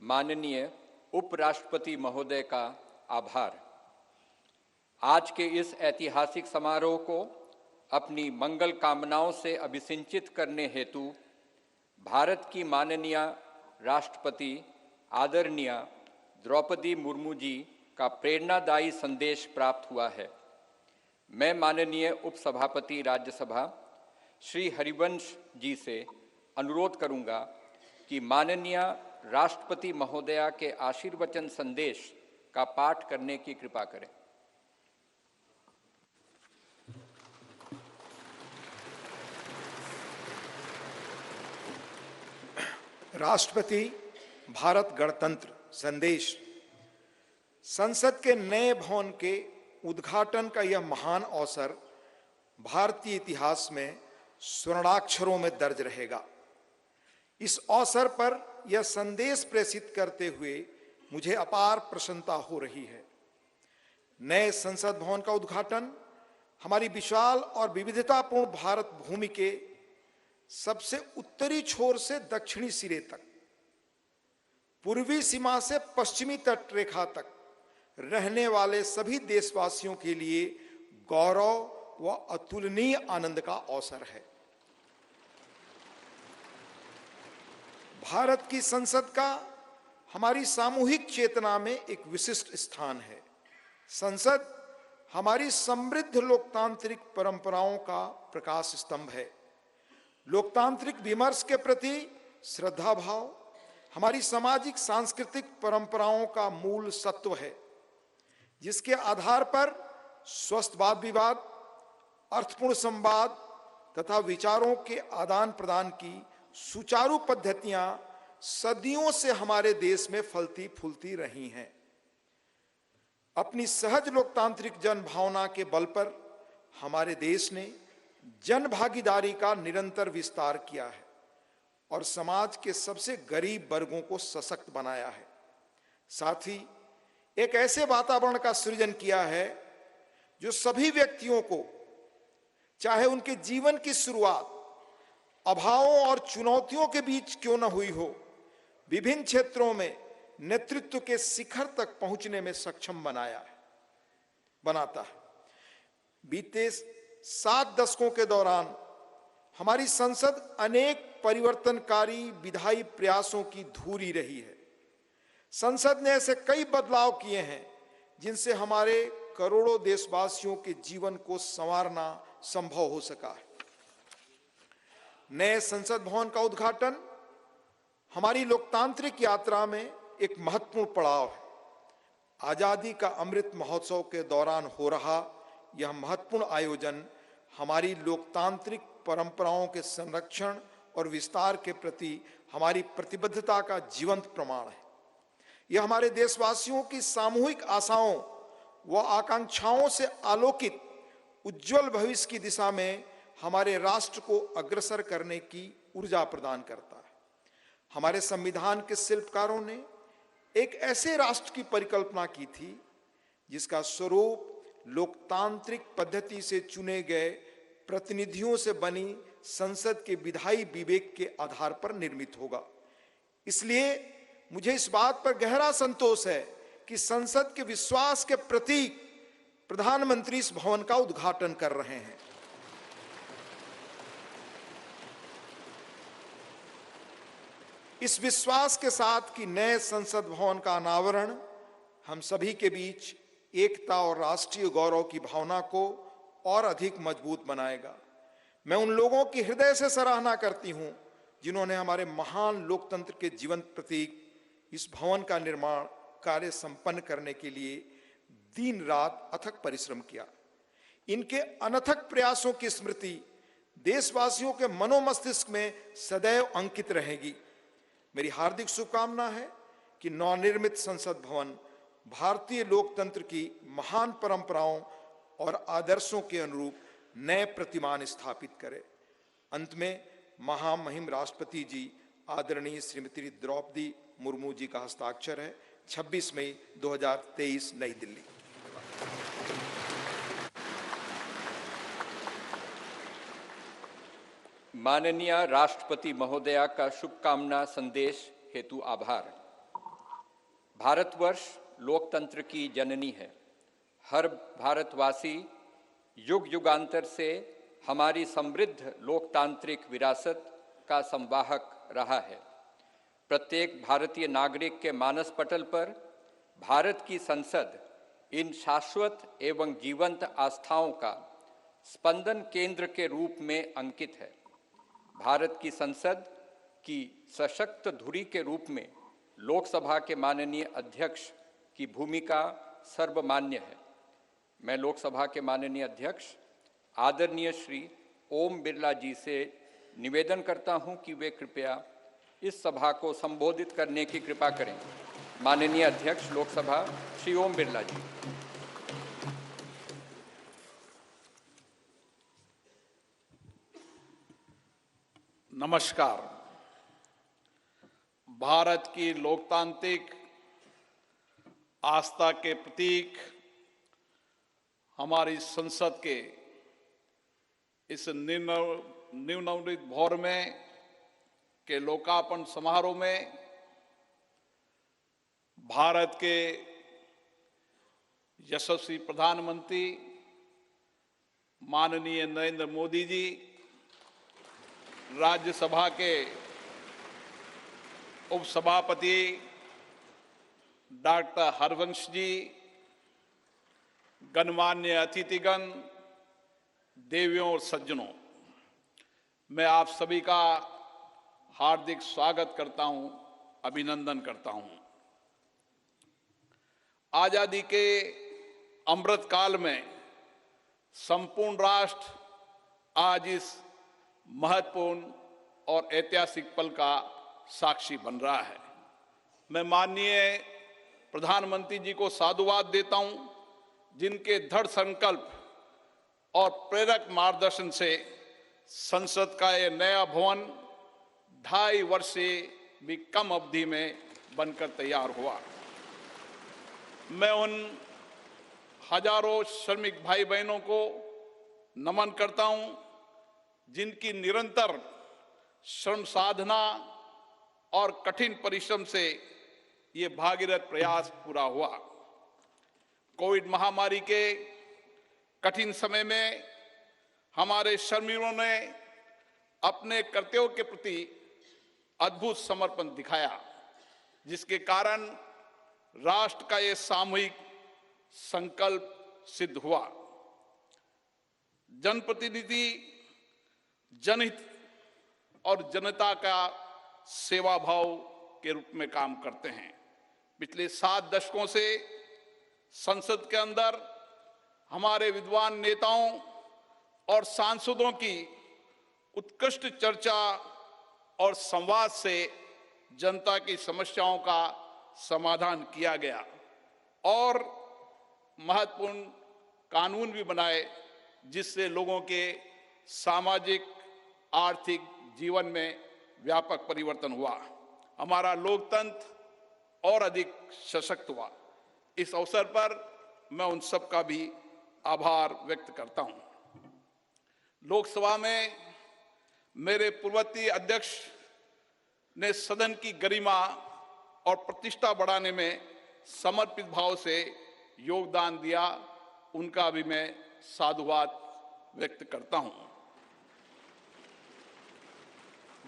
माननीय उपराष्ट्रपति महोदय का आभार। आज के इस ऐतिहासिक समारोह को अपनी मंगल कामनाओं से अभिसिंचित करने हेतु भारत की माननीय राष्ट्रपति आदरणीय द्रौपदी मुर्मू जी का प्रेरणादायी संदेश प्राप्त हुआ है। मैं माननीय उपसभापति राज्यसभा श्री हरिवंश जी से अनुरोध करूंगा कि माननीय राष्ट्रपति महोदया के आशीर्वचन संदेश का पाठ करने की कृपा करें। राष्ट्रपति भारत गणतंत्र संदेश। संसद के नए भवन के उद्घाटन का यह महान अवसर भारतीय इतिहास में स्वर्णाक्षरों में दर्ज रहेगा। इस अवसर पर यह संदेश प्रेषित करते हुए मुझे अपार प्रसन्नता हो रही है। नए संसद भवन का उद्घाटन हमारी विशाल और विविधतापूर्ण भारत भूमि के सबसे उत्तरी छोर से दक्षिणी सिरे तक, पूर्वी सीमा से पश्चिमी तट रेखा तक रहने वाले सभी देशवासियों के लिए गौरव व अतुलनीय आनंद का अवसर है। भारत की संसद का हमारी सामूहिक चेतना में एक विशिष्ट स्थान है। संसद हमारी समृद्ध लोकतांत्रिक परंपराओं का प्रकाश स्तंभ है। लोकतांत्रिक विमर्श के प्रति श्रद्धा भाव हमारी सामाजिक सांस्कृतिक परंपराओं का मूल सत्व है, जिसके आधार पर स्वस्थ वाद विवाद, अर्थपूर्ण संवाद तथा विचारों के आदान प्रदान की सुचारू पद्धतियां सदियों से हमारे देश में फलती फूलती रही हैं। अपनी सहज लोकतांत्रिक जन भावना के बल पर हमारे देश ने जन भागीदारी का निरंतर विस्तार किया है और समाज के सबसे गरीब वर्गों को सशक्त बनाया है। साथ ही एक ऐसे वातावरण का सृजन किया है जो सभी व्यक्तियों को, चाहे उनके जीवन की शुरुआत अभावों और चुनौतियों के बीच क्यों न हुई हो, विभिन्न क्षेत्रों में नेतृत्व के शिखर तक पहुंचने में सक्षम बनाता है। बीते 7 दशकों के दौरान हमारी संसद अनेक परिवर्तनकारी विधायी प्रयासों की धूरी रही है। संसद ने ऐसे कई बदलाव किए हैं जिनसे हमारे करोड़ों देशवासियों के जीवन को संवारना संभव हो सका है। नए संसद भवन का उद्घाटन हमारी लोकतांत्रिक यात्रा में एक महत्वपूर्ण पड़ाव है। आजादी का अमृत महोत्सव के दौरान हो रहा यह महत्वपूर्ण आयोजन हमारी लोकतांत्रिक परंपराओं के संरक्षण और विस्तार के प्रति हमारी प्रतिबद्धता का जीवंत प्रमाण है। यह हमारे देशवासियों की सामूहिक आशाओं व आकांक्षाओं से आलोकित उज्जवल भविष्य की दिशा में हमारे राष्ट्र को अग्रसर करने की ऊर्जा प्रदान करता है। हमारे संविधान के शिल्पकारों ने एक ऐसे राष्ट्र की परिकल्पना की थी जिसका स्वरूप लोकतांत्रिक पद्धति से चुने गए प्रतिनिधियों से बनी संसद के विधायी विवेक के आधार पर निर्मित होगा। इसलिए मुझे इस बात पर गहरा संतोष है कि संसद के विश्वास के प्रतीक प्रधानमंत्री इस भवन का उद्घाटन कर रहे हैं। इस विश्वास के साथ कि नए संसद भवन का अनावरण हम सभी के बीच एकता और राष्ट्रीय गौरव की भावना को और अधिक मजबूत बनाएगा। मैं उन लोगों की हृदय से सराहना करती हूं जिन्होंने हमारे महान लोकतंत्र के जीवंत प्रतीक इस भवन का निर्माण कार्य संपन्न करने के लिए दिन रात अथक परिश्रम किया। इनके अनथक प्रयासों की स्मृति देशवासियों के मनोमस्तिष्क में सदैव अंकित रहेगी। मेरी हार्दिक शुभकामना है कि नवनिर्मित संसद भवन भारतीय लोकतंत्र की महान परंपराओं और आदर्शों के अनुरूप नए प्रतिमान स्थापित करे। अंत में महामहिम राष्ट्रपति जी आदरणीय श्रीमती द्रौपदी मुर्मू जी का हस्ताक्षर है। 26 मई 2023 नई दिल्ली। माननीय राष्ट्रपति महोदया का शुभकामना संदेश हेतु आभार। भारतवर्ष लोकतंत्र की जननी है। हर भारतवासी युग युगांतर से हमारी समृद्ध लोकतांत्रिक विरासत का संवाहक रहा है। प्रत्येक भारतीय नागरिक के मानस पटल पर भारत की संसद इन शाश्वत एवं जीवंत आस्थाओं का स्पंदन केंद्र के रूप में अंकित है। भारत की संसद की सशक्त धुरी के रूप में लोकसभा के माननीय अध्यक्ष की भूमिका सर्वमान्य है। मैं लोकसभा के माननीय अध्यक्ष आदरणीय श्री ओम बिरला जी से निवेदन करता हूं कि वे कृपया इस सभा को संबोधित करने की कृपा करें। माननीय अध्यक्ष लोकसभा श्री ओम बिरला जी। नमस्कार। भारत की लोकतांत्रिक आस्था के प्रतीक हमारी संसद के इस नवनिर्मित भवन में के लोकार्पण समारोह में भारत के यशस्वी प्रधानमंत्री माननीय नरेंद्र मोदी जी, राज्यसभा के उपसभापति डॉक्टर हरवंश जी, गणमान्य अतिथिगण, देवियों और सज्जनों, मैं आप सभी का हार्दिक स्वागत करता हूं, अभिनंदन करता हूं। आजादी के अमृत काल में संपूर्ण राष्ट्र आज इस महत्वपूर्ण और ऐतिहासिक पल का साक्षी बन रहा है। मैं माननीय प्रधानमंत्री जी को साधुवाद देता हूं, जिनके दृढ़ संकल्प और प्रेरक मार्गदर्शन से संसद का यह नया भवन 2.5 वर्ष से भी कम अवधि में बनकर तैयार हुआ। मैं उन हजारों श्रमिक भाई बहनों को नमन करता हूं, जिनकी निरंतर श्रम साधना और कठिन परिश्रम से ये भागीरथ प्रयास पूरा हुआ। कोविड महामारी के कठिन समय में हमारे श्रमिकों ने अपने कर्तव्यों के प्रति अद्भुत समर्पण दिखाया, जिसके कारण राष्ट्र का ये सामूहिक संकल्प सिद्ध हुआ। जनप्रतिनिधि जनहित और जनता का सेवा भाव के रूप में काम करते हैं। पिछले 7 दशकों से संसद के अंदर हमारे विद्वान नेताओं और सांसदों की उत्कृष्ट चर्चा और संवाद से जनता की समस्याओं का समाधान किया गया और महत्वपूर्ण कानून भी बनाए, जिससे लोगों के सामाजिक आर्थिक जीवन में व्यापक परिवर्तन हुआ। हमारा लोकतंत्र और अधिक सशक्त हुआ। इस अवसर पर मैं उन सब का भी आभार व्यक्त करता हूं। लोकसभा में मेरे पूर्ववर्ती अध्यक्ष ने सदन की गरिमा और प्रतिष्ठा बढ़ाने में समर्पित भाव से योगदान दिया, उनका भी मैं साधुवाद व्यक्त करता हूं।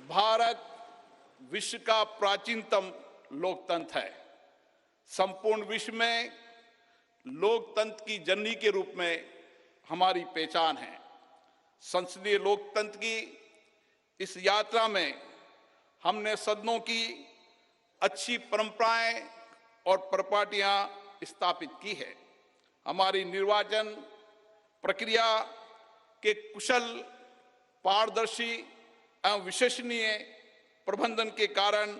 भारत विश्व का प्राचीनतम लोकतंत्र है। संपूर्ण विश्व में लोकतंत्र की जननी के रूप में हमारी पहचान है। संसदीय लोकतंत्र की इस यात्रा में हमने सदनों की अच्छी परंपराएं और परिपाटियां स्थापित की है। हमारी निर्वाचन प्रक्रिया के कुशल, पारदर्शी एवं विश्वसनीय प्रबंधन के कारण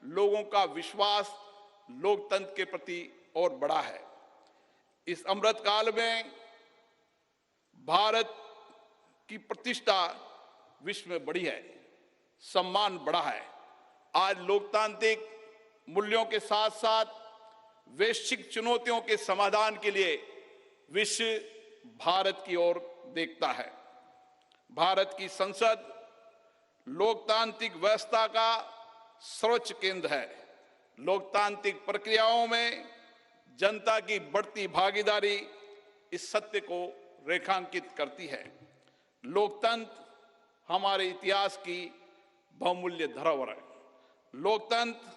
लोगों का विश्वास लोकतंत्र के प्रति और बढ़ा है। इस अमृत काल में भारत की प्रतिष्ठा विश्व में बढ़ी है, सम्मान बढ़ा है। आज लोकतांत्रिक मूल्यों के साथ साथ वैश्विक चुनौतियों के समाधान के लिए विश्व भारत की ओर देखता है। भारत की संसद लोकतांत्रिक व्यवस्था का सर्वोच्च केंद्र है। लोकतांत्रिक प्रक्रियाओं में जनता की बढ़ती भागीदारी इस सत्य को रेखांकित करती है। लोकतंत्र हमारे इतिहास की बहुमूल्य धरोहर है। लोकतंत्र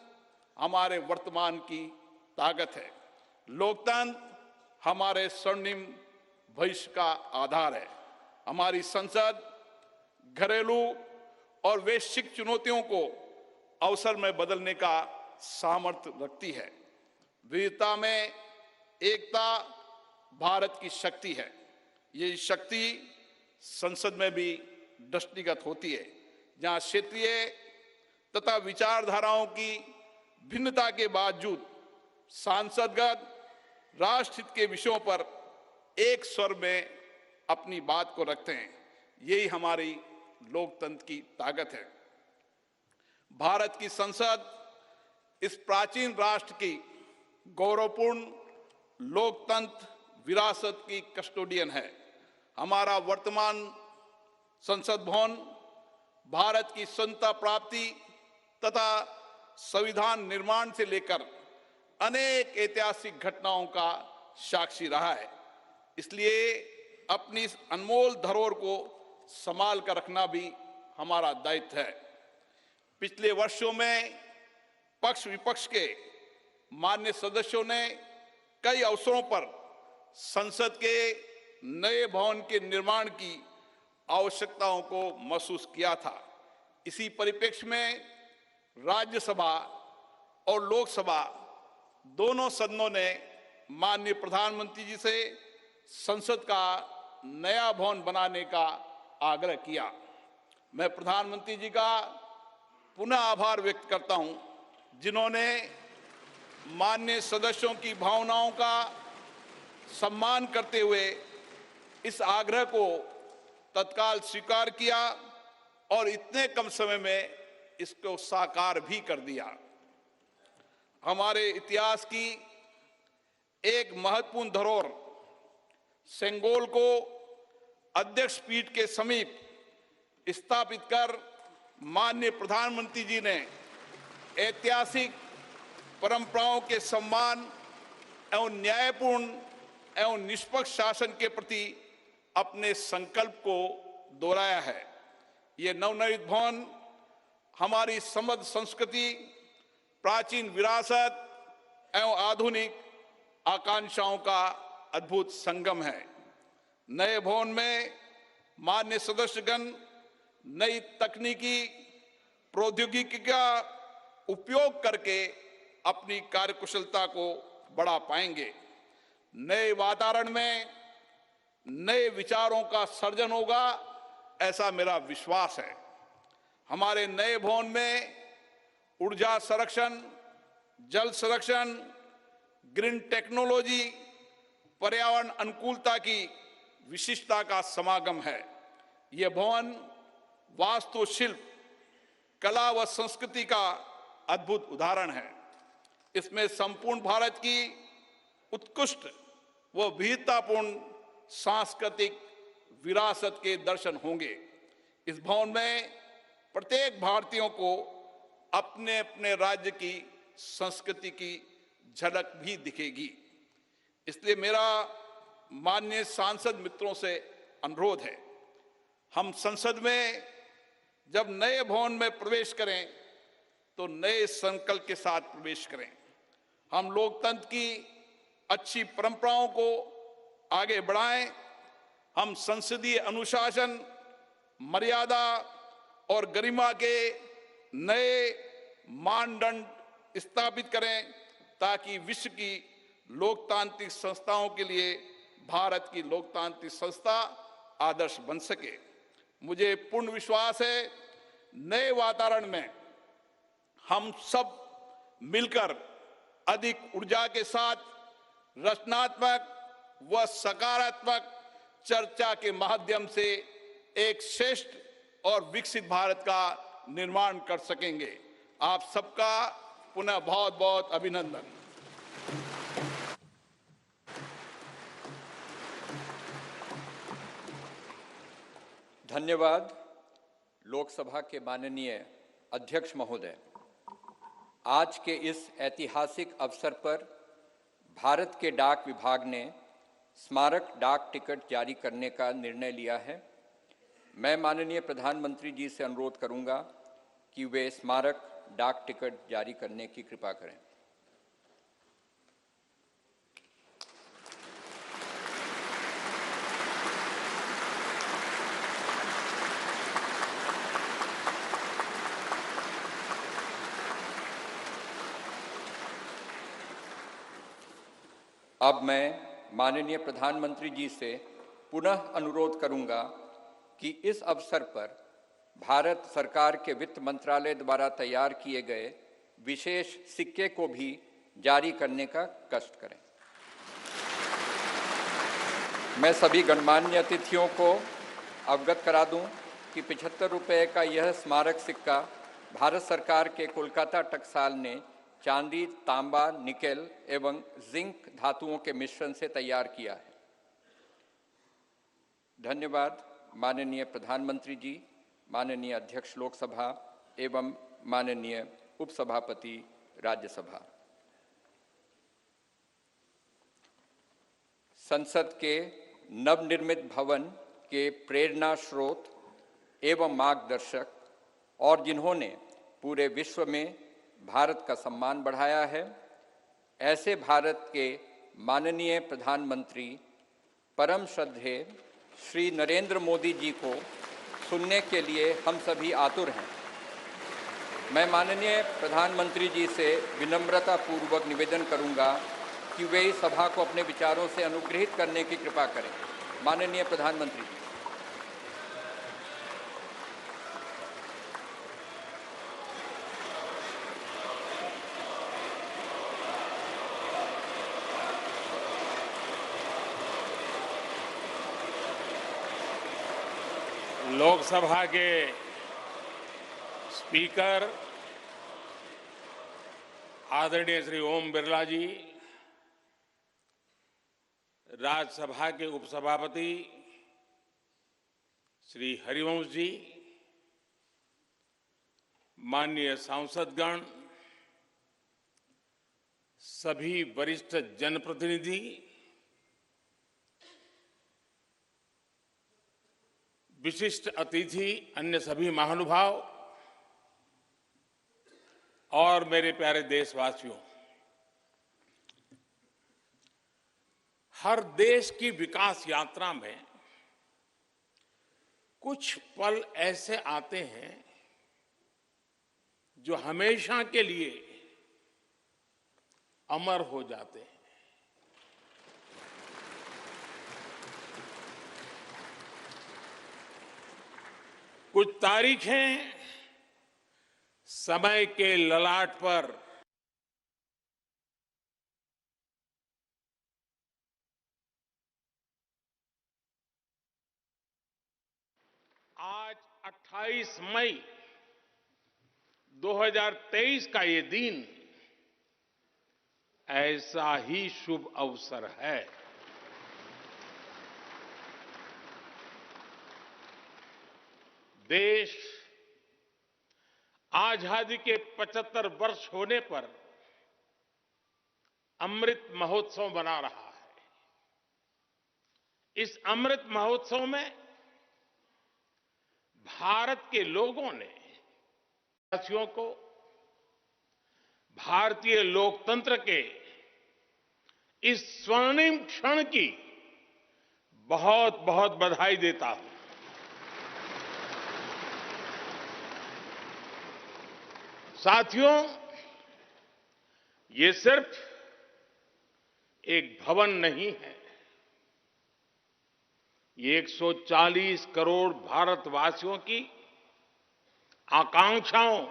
हमारे वर्तमान की ताकत है। लोकतंत्र हमारे स्वर्णिम भविष्य का आधार है। हमारी संसद घरेलू और वैश्विक चुनौतियों को अवसर में बदलने का सामर्थ्य रखती है। विविधता में एकता भारत की शक्ति है। ये शक्ति संसद में भी दृष्टिगत होती है, जहां क्षेत्रीय तथा विचारधाराओं की भिन्नता के बावजूद सांसदगण राष्ट्रहित के विषयों पर एक स्वर में अपनी बात को रखते हैं। यही हमारी लोकतंत्र की ताकत है। भारत की संसद इस प्राचीन राष्ट्र की गौरवपूर्ण लोकतंत्र विरासत की कस्टोडियन है। हमारा वर्तमान संसद भवन भारत की स्वतंत्रता प्राप्ति तथा संविधान निर्माण से लेकर अनेक ऐतिहासिक घटनाओं का साक्षी रहा है। इसलिए अपनी इस अनमोल धरोहर को संभाल कर रखना भी हमारा दायित्व है। पिछले वर्षों में पक्ष विपक्ष के मान्य सदस्यों ने कई अवसरों पर संसद के नए भवन के निर्माण की आवश्यकताओं को महसूस किया था। इसी परिप्रेक्ष्य में राज्यसभा और लोकसभा दोनों सदनों ने माननीय प्रधानमंत्री जी से संसद का नया भवन बनाने का आग्रह किया। मैं प्रधानमंत्री जी का पुनः आभार व्यक्त करता हूं, जिन्होंने माननीय सदस्यों की भावनाओं का सम्मान करते हुए इस आग्रह को तत्काल स्वीकार किया और इतने कम समय में इसको साकार भी कर दिया। हमारे इतिहास की एक महत्वपूर्ण धरोहर सेंगोल को अध्यक्ष पीठ के समीप स्थापित कर माननीय प्रधानमंत्री जी ने ऐतिहासिक परंपराओं के सम्मान एवं न्यायपूर्ण एवं निष्पक्ष शासन के प्रति अपने संकल्प को दोहराया है। ये नवनिर्मित भवन हमारी समृद्ध संस्कृति, प्राचीन विरासत एवं आधुनिक आकांक्षाओं का अद्भुत संगम है। नए भवन में मान्य सदस्यगण नई तकनीकी प्रौद्योगिकी का उपयोग करके अपनी कार्यकुशलता को बढ़ा पाएंगे। नए वातावरण में नए विचारों का सर्जन होगा, ऐसा मेरा विश्वास है। हमारे नए भवन में ऊर्जा संरक्षण, जल संरक्षण, ग्रीन टेक्नोलॉजी, पर्यावरण अनुकूलता की विशिष्टता का समागम है। यह भवन वास्तुशिल्प, कला व संस्कृति का अद्भुत उदाहरण है। इसमें संपूर्ण भारत की उत्कृष्ट व विविधतापूर्ण सांस्कृतिक विरासत के दर्शन होंगे। इस भवन में प्रत्येक भारतीयों को अपने अपने राज्य की संस्कृति की झलक भी दिखेगी। इसलिए मेरा माननीय सांसद मित्रों से अनुरोध है, हम संसद में जब नए भवन में प्रवेश करें तो नए संकल्प के साथ प्रवेश करें। हम लोकतंत्र की अच्छी परंपराओं को आगे बढ़ाएं। हम संसदीय अनुशासन, मर्यादा और गरिमा के नए मानदंड स्थापित करें ताकि विश्व की लोकतांत्रिक संस्थाओं के लिए भारत की लोकतांत्रिक संस्था आदर्श बन सके। मुझे पूर्ण विश्वास है, नए वातावरण में हम सब मिलकर अधिक ऊर्जा के साथ रचनात्मक व सकारात्मक चर्चा के माध्यम से एक श्रेष्ठ और विकसित भारत का निर्माण कर सकेंगे। आप सबका पुनः बहुत बहुत अभिनंदन। धन्यवाद। लोकसभा के माननीय अध्यक्ष महोदय, आज के इस ऐतिहासिक अवसर पर भारत के डाक विभाग ने स्मारक डाक टिकट जारी करने का निर्णय लिया है। मैं माननीय प्रधानमंत्री जी से अनुरोध करूंगा कि वे स्मारक डाक टिकट जारी करने की कृपा करें। अब मैं माननीय प्रधानमंत्री जी से पुनः अनुरोध करूंगा कि इस अवसर पर भारत सरकार के वित्त मंत्रालय द्वारा तैयार किए गए विशेष सिक्के को भी जारी करने का कष्ट करें। मैं सभी गणमान्य अतिथियों को अवगत करा दूं कि 75 रुपये का यह स्मारक सिक्का भारत सरकार के कोलकाता टकसाल ने चांदी, तांबा, निकेल एवं जिंक धातुओं के मिश्रण से तैयार किया है। धन्यवाद माननीय प्रधानमंत्री जी, माननीय अध्यक्ष लोकसभा एवं माननीय उपसभापति राज्यसभा। संसद के नवनिर्मित भवन के प्रेरणा स्रोत एवं मार्गदर्शक और जिन्होंने पूरे विश्व में भारत का सम्मान बढ़ाया है, ऐसे भारत के माननीय प्रधानमंत्री परम श्रद्धेय श्री नरेंद्र मोदी जी को सुनने के लिए हम सभी आतुर हैं। मैं माननीय प्रधानमंत्री जी से विनम्रता पूर्वक निवेदन करूंगा कि वे इस सभा को अपने विचारों से अनुग्रहित करने की कृपा करें। माननीय प्रधानमंत्री जी। लोकसभा के स्पीकर आदरणीय श्री ओम बिरला जी, राज्यसभा के उपसभापति श्री हरिवंश जी, माननीय सांसदगण, सभी वरिष्ठ जनप्रतिनिधि, विशिष्ट अतिथि, अन्य सभी महानुभाव और मेरे प्यारे देशवासियों, हर देश की विकास यात्रा में कुछ पल ऐसे आते हैं जो हमेशा के लिए अमर हो जाते हैं। कुछ तारीखें समय के ललाट पर आज 28 मई 2023 का ये दिन ऐसा ही शुभ अवसर है। देश आजादी के 75 वर्ष होने पर अमृत महोत्सव मना रहा है। इस अमृत महोत्सव में भारत के लोगों ने देशवासियों को भारतीय लोकतंत्र के इस स्वर्णिम क्षण की बहुत बहुत बधाई देता हूं। साथियों, ये सिर्फ एक भवन नहीं है, ये 140 करोड़ भारतवासियों की आकांक्षाओं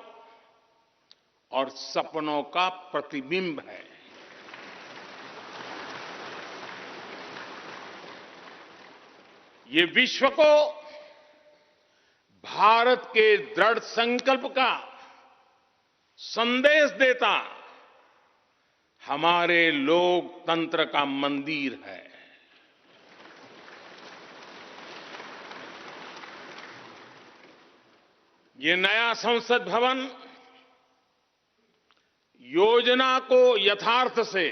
और सपनों का प्रतिबिंब है। ये विश्व को भारत के दृढ़ संकल्प का संदेश देता हमारे लोकतंत्र का मंदिर है। ये नया संसद भवन योजना को यथार्थ से,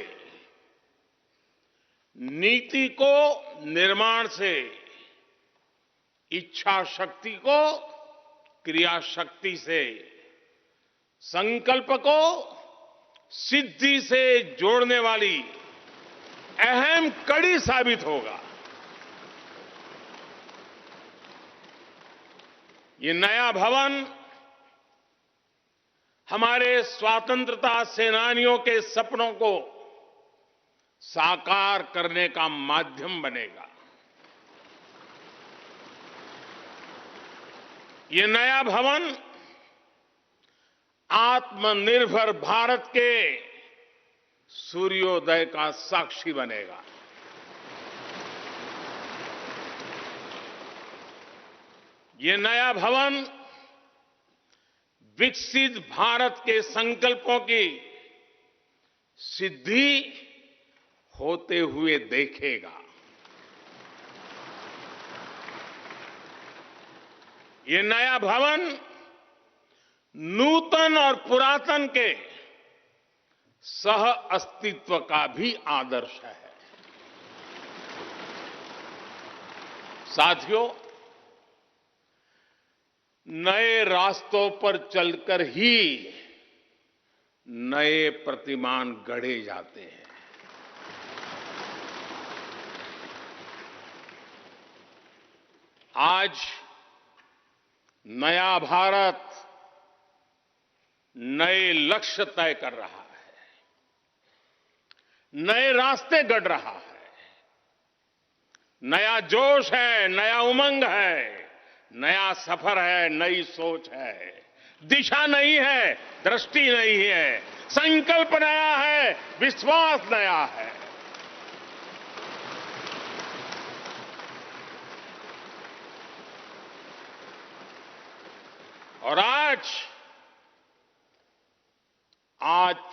नीति को निर्माण से, इच्छा शक्ति को क्रिया शक्ति से, संकल्प को सिद्धि से जोड़ने वाली अहम कड़ी साबित होगा। ये नया भवन हमारे स्वतंत्रता सेनानियों के सपनों को साकार करने का माध्यम बनेगा। ये नया भवन आत्मनिर्भर भारत के सूर्योदय का साक्षी बनेगा। ये नया भवन विकसित भारत के संकल्पों की सिद्धि होते हुए देखेगा। ये नया भवन नूतन और पुरातन के सह अस्तित्व का भी आदर्श है। साथियों, नए रास्तों पर चलकर ही नए प्रतिमान गढ़े जाते हैं। आज नया भारत नए लक्ष्य तय कर रहा है, नए रास्ते गढ़ रहा है। नया जोश है, नया उमंग है, नया सफर है, नई सोच है। दिशा नई है, दृष्टि नई है, संकल्प नया है, विश्वास नया है। और आज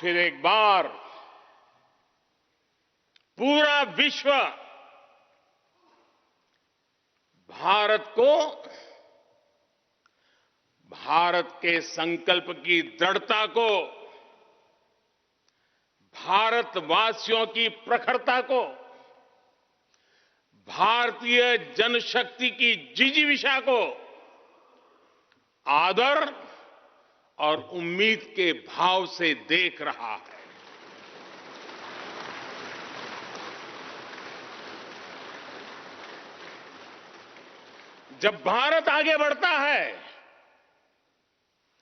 फिर एक बार पूरा विश्व भारत को, भारत के संकल्प की दृढ़ता को, भारतवासियों की प्रखरता को, भारतीय जनशक्ति की जिजीविषा को आदर और उम्मीद के भाव से देख रहा है। जब भारत आगे बढ़ता है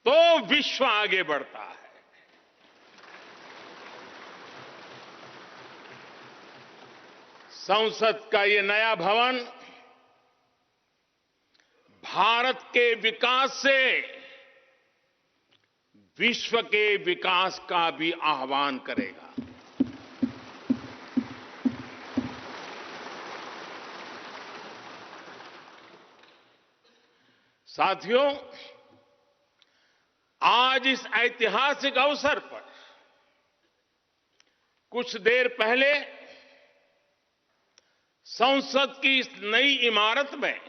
तो विश्व आगे बढ़ता है। संसद का ये नया भवन भारत के विकास से विश्व के विकास का भी आह्वान करेगा। साथियों, आज इस ऐतिहासिक अवसर पर कुछ देर पहले संसद की इस नई इमारत में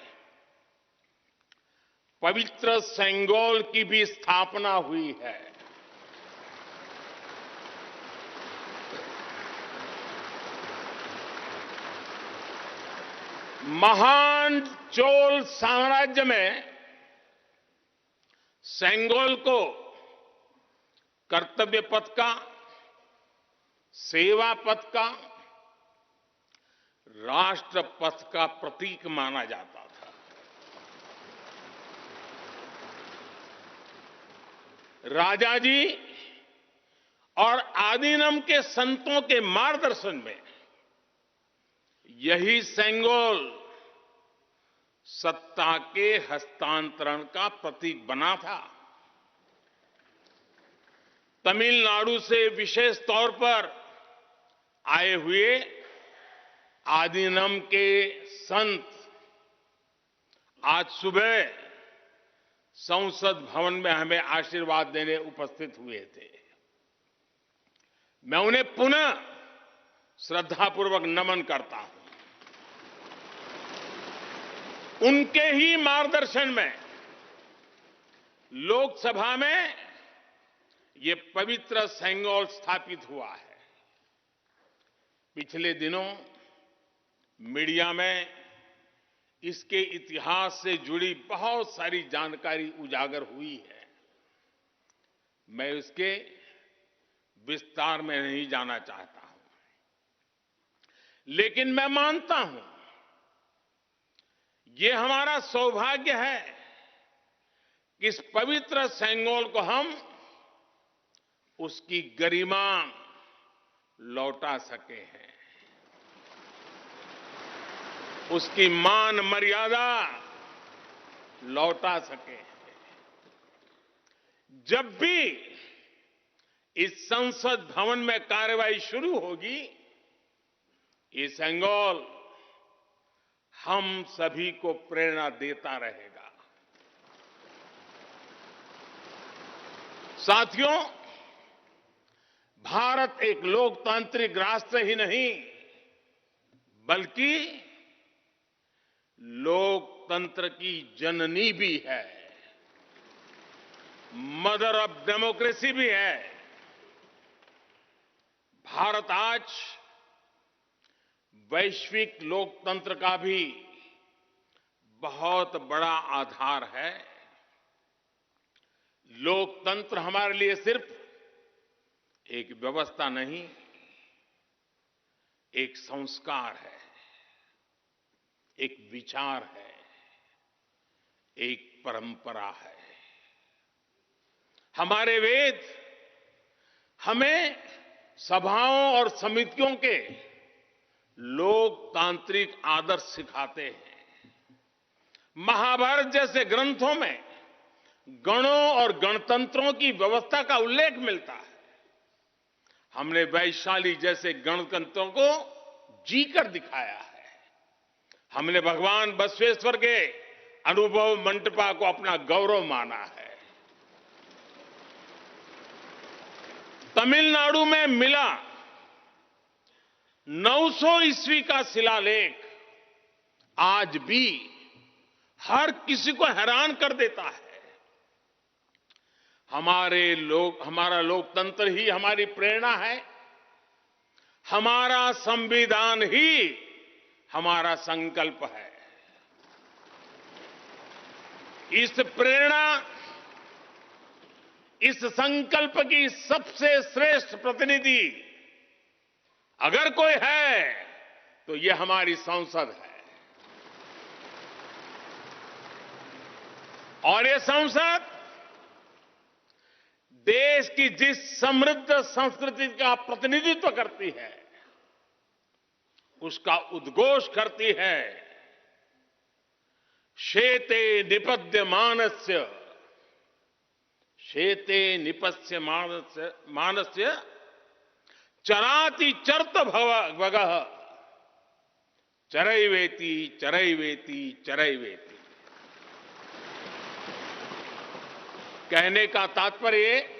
पवित्र सेंगोल की भी स्थापना हुई है। महान चोल साम्राज्य में सेंगोल को कर्तव्य पथ का, सेवा पथ का, राष्ट्र पथ का प्रतीक माना जाता था। राजा जी और आदीनम के संतों के मार्गदर्शन में यही सेंगोल सत्ता के हस्तांतरण का प्रतीक बना था। तमिलनाडु से विशेष तौर पर आए हुए आदीनम के संत आज सुबह संसद भवन में हमें आशीर्वाद देने उपस्थित हुए थे। मैं उन्हें पुनः श्रद्धापूर्वक नमन करता हूं। उनके ही मार्गदर्शन में लोकसभा में ये पवित्र सेंगोल स्थापित हुआ है। पिछले दिनों मीडिया में इसके इतिहास से जुड़ी बहुत सारी जानकारी उजागर हुई है। मैं इसके विस्तार में नहीं जाना चाहता हूं, लेकिन मैं मानता हूं ये हमारा सौभाग्य है कि इस पवित्र सेंगोल को हम उसकी गरिमा लौटा सके हैं, उसकी मान मर्यादा लौटा सके हैं। जब भी इस संसद भवन में कार्यवाही शुरू होगी, ये सेंगोल हम सभी को प्रेरणा देता रहेगा। साथियों, भारत एक लोकतांत्रिक राष्ट्र ही नहीं बल्कि लोकतंत्र की जननी भी है, मदर ऑफ डेमोक्रेसी भी है। भारत आज वैश्विक लोकतंत्र का भी बहुत बड़ा आधार है। लोकतंत्र हमारे लिए सिर्फ एक व्यवस्था नहीं, एक संस्कार है, एक विचार है, एक परंपरा है। हमारे वेद हमें सभाओं और समितियों के लोकतांत्रिक आदर्श सिखाते हैं। महाभारत जैसे ग्रंथों में गणों और गणतंत्रों की व्यवस्था का उल्लेख मिलता है। हमने वैशाली जैसे गणतंत्रों को जीकर दिखाया है। हमने भगवान बसवेश्वर के अनुभव मंटपा को अपना गौरव माना है। तमिलनाडु में मिला 900 ईस्वी का शिलालेख आज भी हर किसी को हैरान कर देता है। हमारा लोकतंत्र ही हमारी प्रेरणा है। हमारा संविधान ही हमारा संकल्प है। इस प्रेरणा, इस संकल्प की सबसे श्रेष्ठ प्रतिनिधि अगर कोई है तो ये हमारी संसद है। और ये संसद देश की जिस समृद्ध संस्कृति का प्रतिनिधित्व करती है, उसका उद्घोष करती है। शेते निपद्य मानस्य, शेते निपस्य मानस्य चराति चर्त भगः, चरैवेति चरैवेति चरैवेति। कहने का तात्पर्य,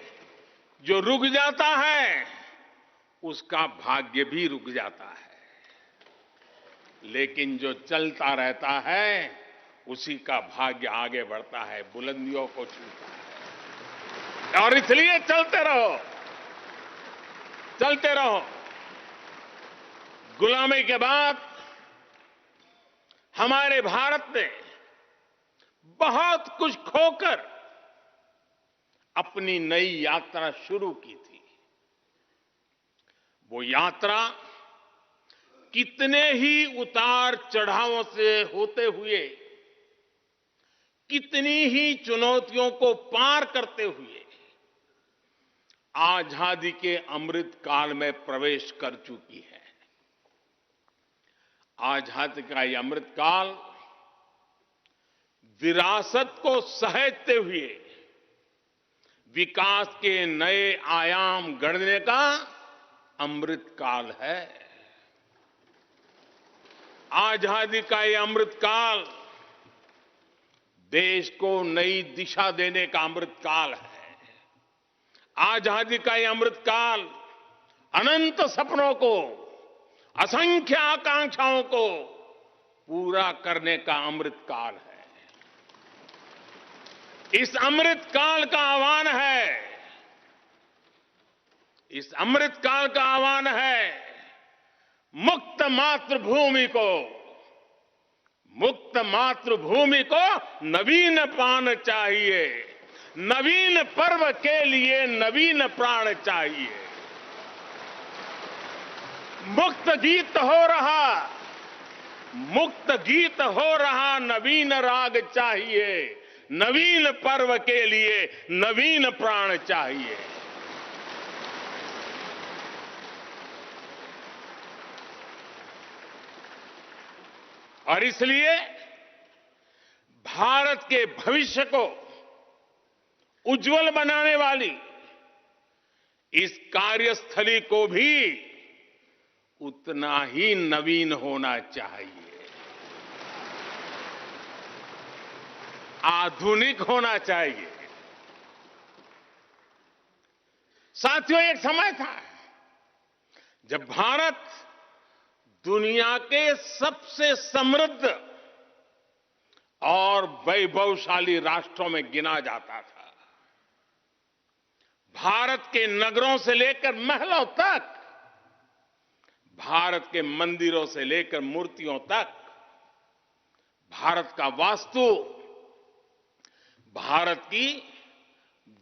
जो रुक जाता है उसका भाग्य भी रुक जाता है, लेकिन जो चलता रहता है उसी का भाग्य आगे बढ़ता है, बुलंदियों को छूता है। और इसलिए चलते रहो, चलते रहो। गुलामी के बाद हमारे भारत ने बहुत कुछ खोकर अपनी नई यात्रा शुरू की थी। वो यात्रा कितने ही उतार चढ़ावों से होते हुए, कितनी ही चुनौतियों को पार करते हुए आजादी के अमृत काल में प्रवेश कर चुकी है। आजादी का ये अमृत काल विरासत को सहेजते हुए विकास के नए आयाम गढ़ने का अमृत काल है। आजादी का ये अमृत काल देश को नई दिशा देने का अमृत काल है। आजादी का ये अमृत काल अनंत सपनों को, असंख्य आकांक्षाओं को पूरा करने का अमृत काल है। इस अमृत काल का आह्वान है, इस अमृत काल का आह्वान है मुक्त मातृभूमि को, मुक्त मातृभूमि को नवीन प्राण चाहिए, नवीन पर्व के लिए नवीन प्राण चाहिए। मुक्त गीत हो रहा, मुक्त गीत हो रहा नवीन राग चाहिए, नवीन पर्व के लिए नवीन प्राण चाहिए। और इसलिए भारत के भविष्य को उज्जवल बनाने वाली इस कार्यस्थली को भी उतना ही नवीन होना चाहिए, आधुनिक होना चाहिए। साथियों, एक समय था जब भारत दुनिया के सबसे समृद्ध और वैभवशाली राष्ट्रों में गिना जाता था। भारत के नगरों से लेकर महलों तक, भारत के मंदिरों से लेकर मूर्तियों तक, भारत का वास्तु भारत की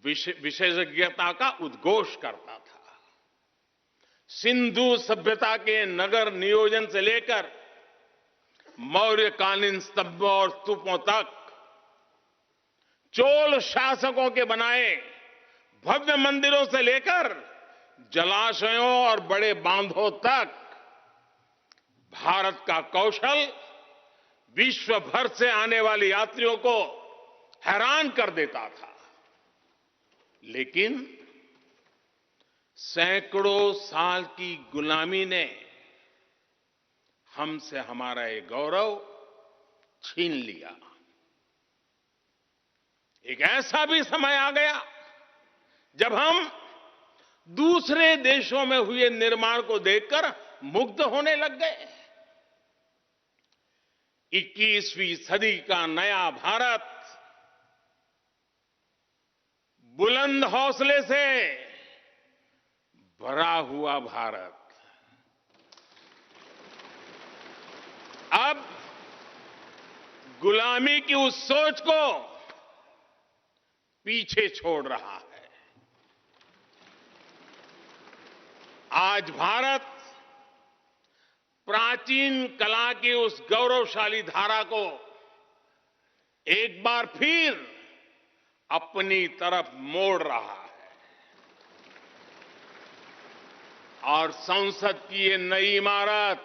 विशेषज्ञता का उद्घोष करता था। सिंधु सभ्यता के नगर नियोजन से लेकर मौर्यकालीन स्तंभों और स्तूपों तक, चोल शासकों के बनाए भव्य मंदिरों से लेकर जलाशयों और बड़े बांधों तक, भारत का कौशल विश्व भर से आने वाले यात्रियों को हैरान कर देता था। लेकिन सैकड़ों साल की गुलामी ने हमसे हमारा ये गौरव छीन लिया। एक ऐसा भी समय आ गया जब हम दूसरे देशों में हुए निर्माण को देखकर मुग्ध होने लग गए। 21वीं सदी का नया भारत बुलंद हौसले से भरा हुआ भारत अब गुलामी की उस सोच को पीछे छोड़ रहा है। आज भारत प्राचीन कला की उस गौरवशाली धारा को एक बार फिर अपनी तरफ मोड़ रहा है। और संसद की ये नई इमारत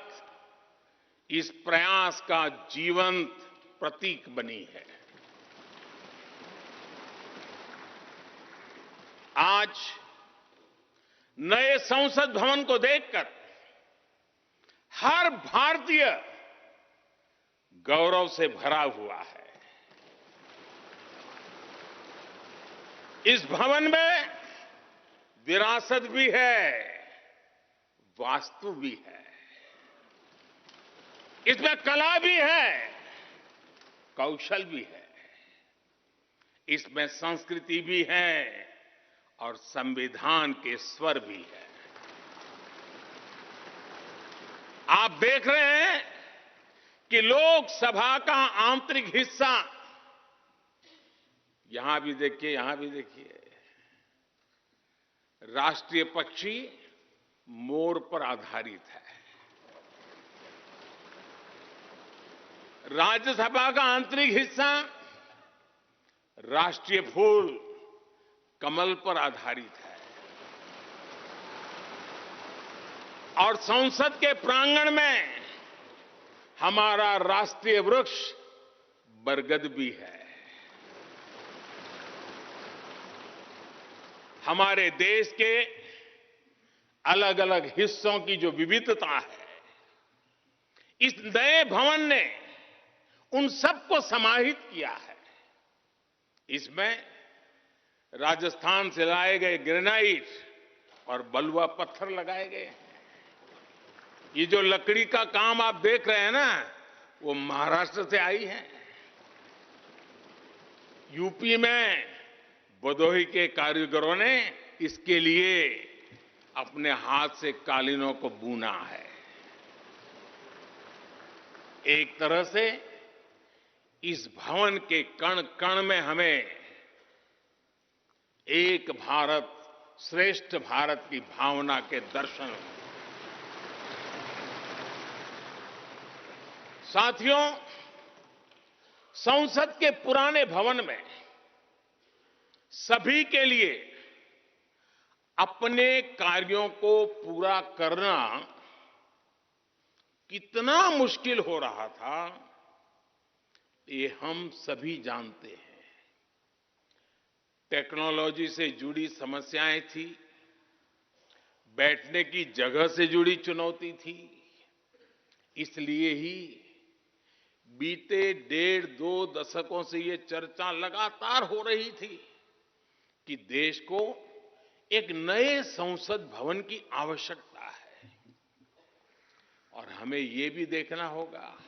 इस प्रयास का जीवंत प्रतीक बनी है। आज नए संसद भवन को देखकर हर भारतीय गौरव से भरा हुआ है। इस भवन में विरासत भी है, वास्तु भी है। इसमें कला भी है, कौशल भी है। इसमें संस्कृति भी है और संविधान के स्वर भी है। आप देख रहे हैं कि लोकसभा का आंतरिक हिस्सा, यहां भी देखिए, यहां भी देखिए, राष्ट्रीय पक्षी मोर पर आधारित है। राज्यसभा का आंतरिक हिस्सा राष्ट्रीय फूल कमल पर आधारित है और संसद के प्रांगण में हमारा राष्ट्रीय वृक्ष बरगद भी है। हमारे देश के अलग अलग हिस्सों की जो विविधता है, इस नए भवन ने उन सबको समाहित किया है। इसमें राजस्थान से लाए गए ग्रेनाइट और बलुआ पत्थर लगाए गए हैं। ये जो लकड़ी का काम आप देख रहे हैं ना, वो महाराष्ट्र से आई है। यूपी में भदोही के कारीगरों ने इसके लिए अपने हाथ से कालीनों को बुना है। एक तरह से इस भवन के कण कण में हमें एक भारत श्रेष्ठ भारत की भावना के दर्शन। साथियों, संसद के पुराने भवन में सभी के लिए अपने कार्यों को पूरा करना कितना मुश्किल हो रहा था, ये हम सभी जानते हैं। टेक्नोलॉजी से जुड़ी समस्याएं थी, बैठने की जगह से जुड़ी चुनौती थी। इसलिए ही बीते 1.5-2 दशकों से ये चर्चा लगातार हो रही थी कि देश को एक नए संसद भवन की आवश्यकता है। और हमें ये भी देखना होगा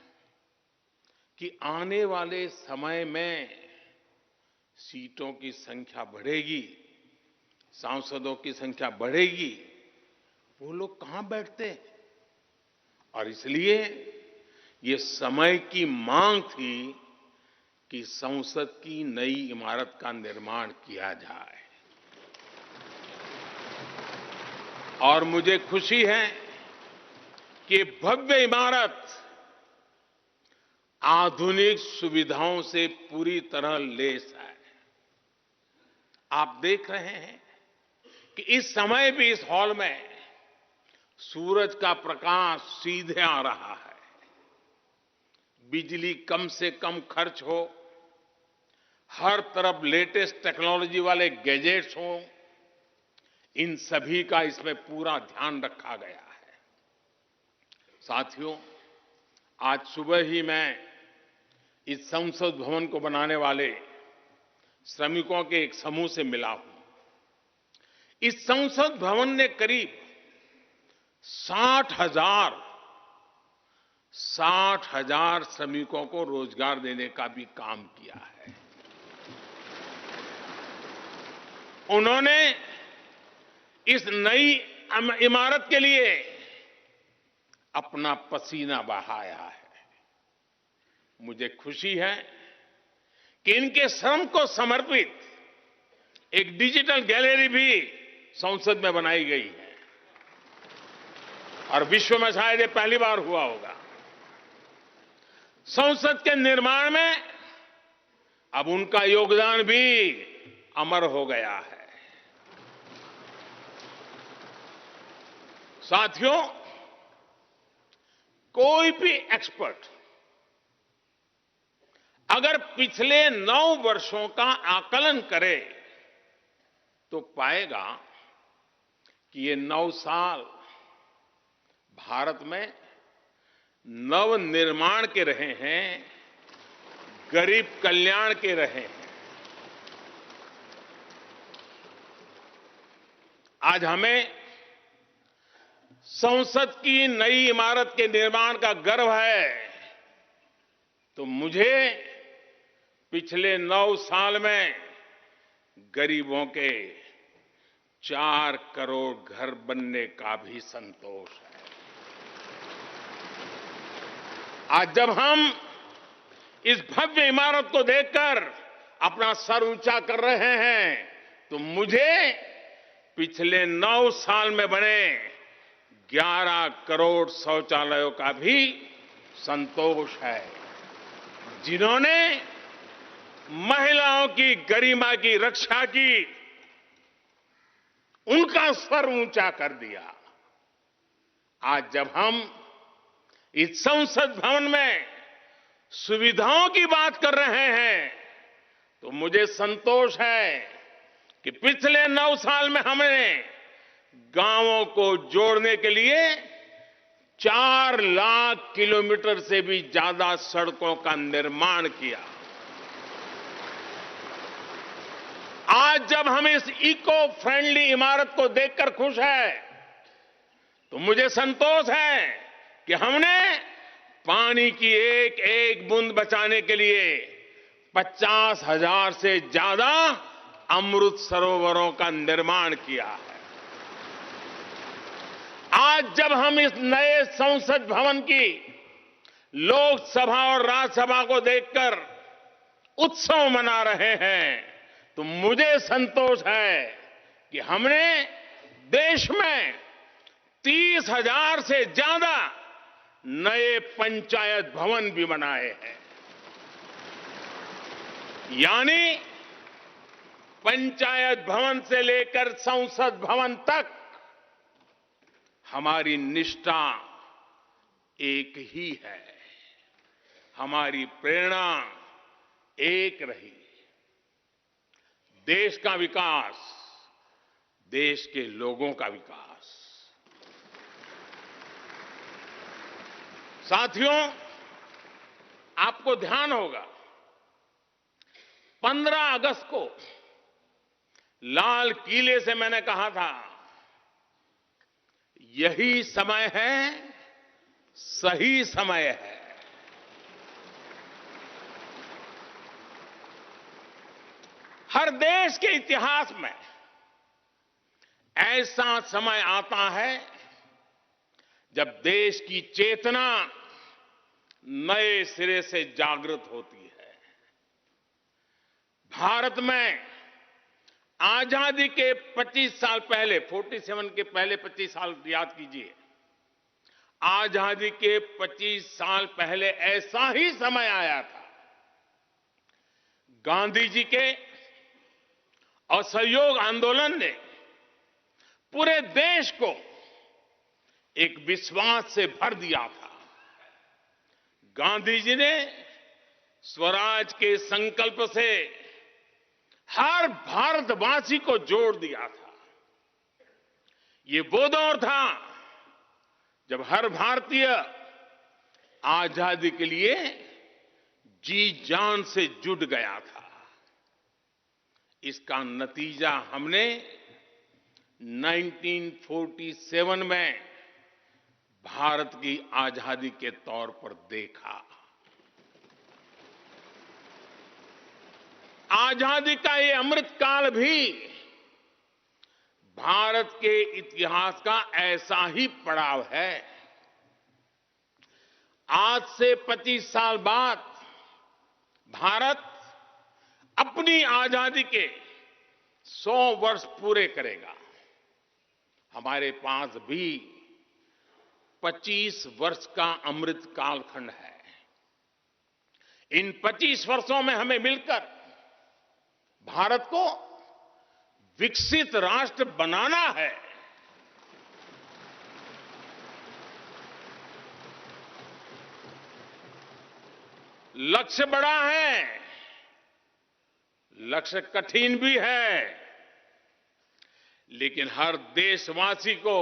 कि आने वाले समय में सीटों की संख्या बढ़ेगी, सांसदों की संख्या बढ़ेगी, वो लोग कहां बैठते हैं? और इसलिए ये समय की मांग थी कि संसद की नई इमारत का निर्माण किया जाए। और मुझे खुशी है कि भव्य इमारत आधुनिक सुविधाओं से पूरी तरह लैस है। आप देख रहे हैं कि इस समय भी इस हॉल में सूरज का प्रकाश सीधे आ रहा है। बिजली कम से कम खर्च हो, हर तरफ लेटेस्ट टेक्नोलॉजी वाले गैजेट्स हों, इन सभी का इसमें पूरा ध्यान रखा गया है। साथियों, आज सुबह ही मैं इस संसद भवन को बनाने वाले श्रमिकों के एक समूह से मिला हूं। इस संसद भवन ने करीब 60,000 श्रमिकों को रोजगार देने का भी काम किया है। उन्होंने इस नई इमारत के लिए अपना पसीना बहाया है। मुझे खुशी है कि इनके श्रम को समर्पित एक डिजिटल गैलरी भी संसद में बनाई गई है और विश्व में शायद ये पहली बार हुआ होगा। संसद के निर्माण में अब उनका योगदान भी अमर हो गया है। साथियों, कोई भी एक्सपर्ट अगर पिछले 9 वर्षों का आकलन करे तो पाएगा कि ये 9 साल भारत में नव निर्माण के रहे हैं, गरीब कल्याण के रहे हैं। आज हमें संसद की नई इमारत के निर्माण का गर्व है, तो मुझे पिछले 9 साल में गरीबों के 4 करोड़ घर बनने का भी संतोष है। आज जब हम इस भव्य इमारत को देखकर अपना सर ऊंचा कर रहे हैं, तो मुझे पिछले 9 साल में बने 11 करोड़ शौचालयों का भी संतोष है, जिन्होंने महिलाओं की गरिमा की रक्षा की, उनका सर ऊंचा कर दिया। आज जब हम इस संसद भवन में सुविधाओं की बात कर रहे हैं, तो मुझे संतोष है कि पिछले 9 साल में हमने गांवों को जोड़ने के लिए 4 लाख किलोमीटर से भी ज्यादा सड़कों का निर्माण किया। आज जब हम इस इको फ्रेंडली इमारत को देखकर खुश हैं, तो मुझे संतोष है कि हमने पानी की एक एक बूंद बचाने के लिए 50,000 से ज्यादा अमृत सरोवरों का निर्माण किया है। आज जब हम इस नए संसद भवन की लोकसभा और राज्यसभा को देखकर उत्सव मना रहे हैं, तो मुझे संतोष है कि हमने देश में 30,000 से ज्यादा नए पंचायत भवन भी बनाए हैं। यानी पंचायत भवन से लेकर संसद भवन तक हमारी निष्ठा एक ही है, हमारी प्रेरणा एक रही। देश का विकास, देश के लोगों का विकास। साथियों, आपको ध्यान होगा 15 अगस्त को लाल किले से मैंने कहा था, यही समय है, सही समय है। हर देश के इतिहास में ऐसा समय आता है जब देश की चेतना नए सिरे से जागृत होती है। भारत में आजादी के 25 साल पहले, 47 के पहले 25 साल याद कीजिए, आजादी के 25 साल पहले ऐसा ही समय आया था। गांधी जी के असहयोग आंदोलन ने पूरे देश को एक विश्वास से भर दिया था। गांधी जी ने स्वराज के संकल्प से हर भारतवासी को जोड़ दिया था। ये वो दौर था जब हर भारतीय आजादी के लिए जी जान से जुट गया था। इसका नतीजा हमने 1947 में भारत की आजादी के तौर पर देखा। आजादी का ये अमृतकाल भी भारत के इतिहास का ऐसा ही पड़ाव है। आज से 25 साल बाद भारत अपनी आजादी के 100 वर्ष पूरे करेगा। हमारे पास भी 25 वर्ष का अमृत कालखंड है। इन 25 वर्षों में हमें मिलकर भारत को विकसित राष्ट्र बनाना है। लक्ष्य बड़ा है, लक्ष्य कठिन भी है, लेकिन हर देशवासी को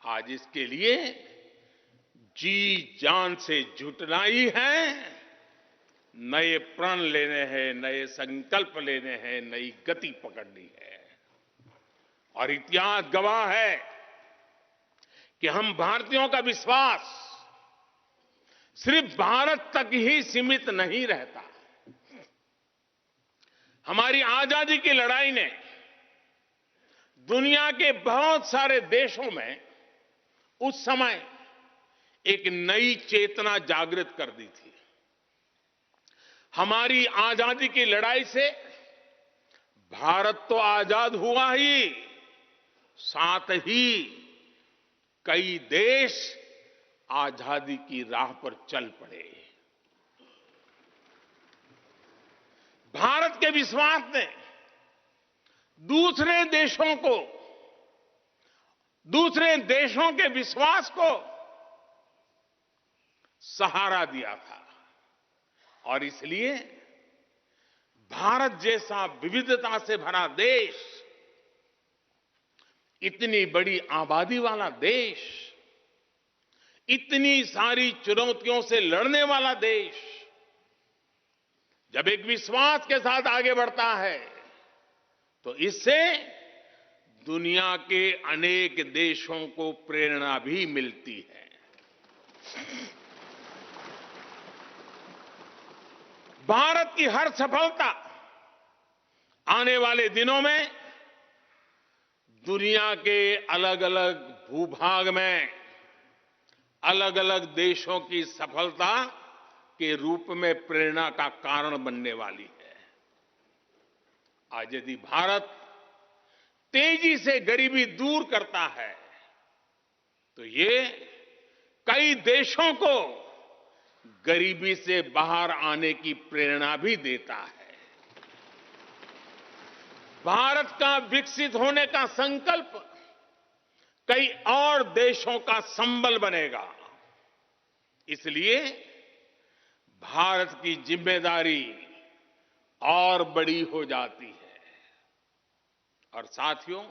आज इसके लिए जी जान से जुटना ही है। नए प्रण लेने हैं, नए संकल्प लेने हैं, नई गति पकड़नी है। और इतिहास गवाह है कि हम भारतीयों का विश्वास सिर्फ भारत तक ही सीमित नहीं रहता। हमारी आजादी की लड़ाई ने दुनिया के बहुत सारे देशों में उस समय एक नई चेतना जागृत कर दी थी। हमारी आजादी की लड़ाई से भारत तो आजाद हुआ ही, साथ ही कई देश आजादी की राह पर चल पड़े। भारत के विश्वास ने दूसरे देशों के विश्वास को सहारा दिया था। और इसलिए भारत जैसा विविधता से भरा देश, इतनी बड़ी आबादी वाला देश, इतनी सारी चुनौतियों से लड़ने वाला देश जब एक विश्वास के साथ आगे बढ़ता है तो इससे दुनिया के अनेक देशों को प्रेरणा भी मिलती है। भारत की हर सफलता आने वाले दिनों में दुनिया के अलग अलग भूभाग में अलग अलग देशों की सफलता के रूप में प्रेरणा का कारण बनने वाली है। आज यदि भारत तेजी से गरीबी दूर करता है तो ये कई देशों को गरीबी से बाहर आने की प्रेरणा भी देता है। भारत का विकसित होने का संकल्प कई और देशों का संबल बनेगा। इसलिए भारत की जिम्मेदारी और बड़ी हो जाती है। और साथियों,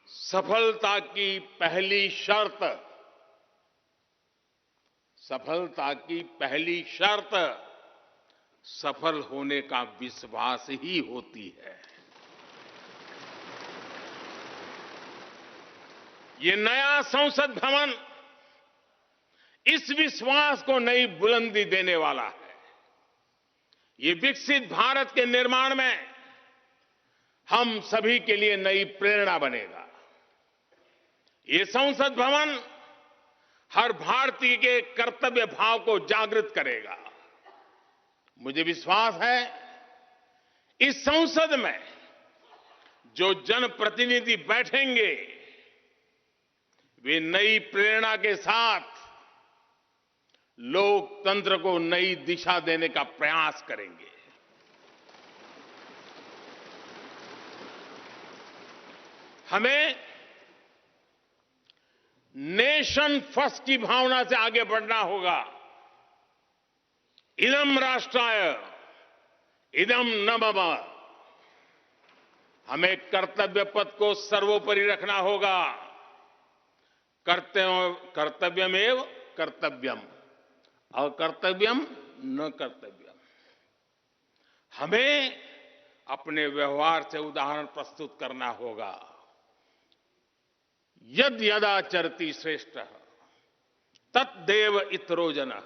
सफलता की पहली शर्त सफल होने का विश्वास ही होती है। ये नया संसद भवन इस विश्वास को नई बुलंदी देने वाला है। ये विकसित भारत के निर्माण में हम सभी के लिए नई प्रेरणा बनेगा। ये संसद भवन हर भारतीय के कर्तव्य भाव को जागृत करेगा। मुझे विश्वास है इस संसद में जो जनप्रतिनिधि बैठेंगे वे नई प्रेरणा के साथ लोकतंत्र को नई दिशा देने का प्रयास करेंगे। हमें नेशन फर्स्ट की भावना से आगे बढ़ना होगा। इदम राष्ट्राय इदम न मम। हमें कर्तव्य पथ को सर्वोपरि रखना होगा। कर्तव्यमेव कर्तव्यम, अकर्तव्यम न कर्तव्यम। हमें अपने व्यवहार से उदाहरण प्रस्तुत करना होगा। यद यदाचरति श्रेष्ठः तद्देव इतरो जनः।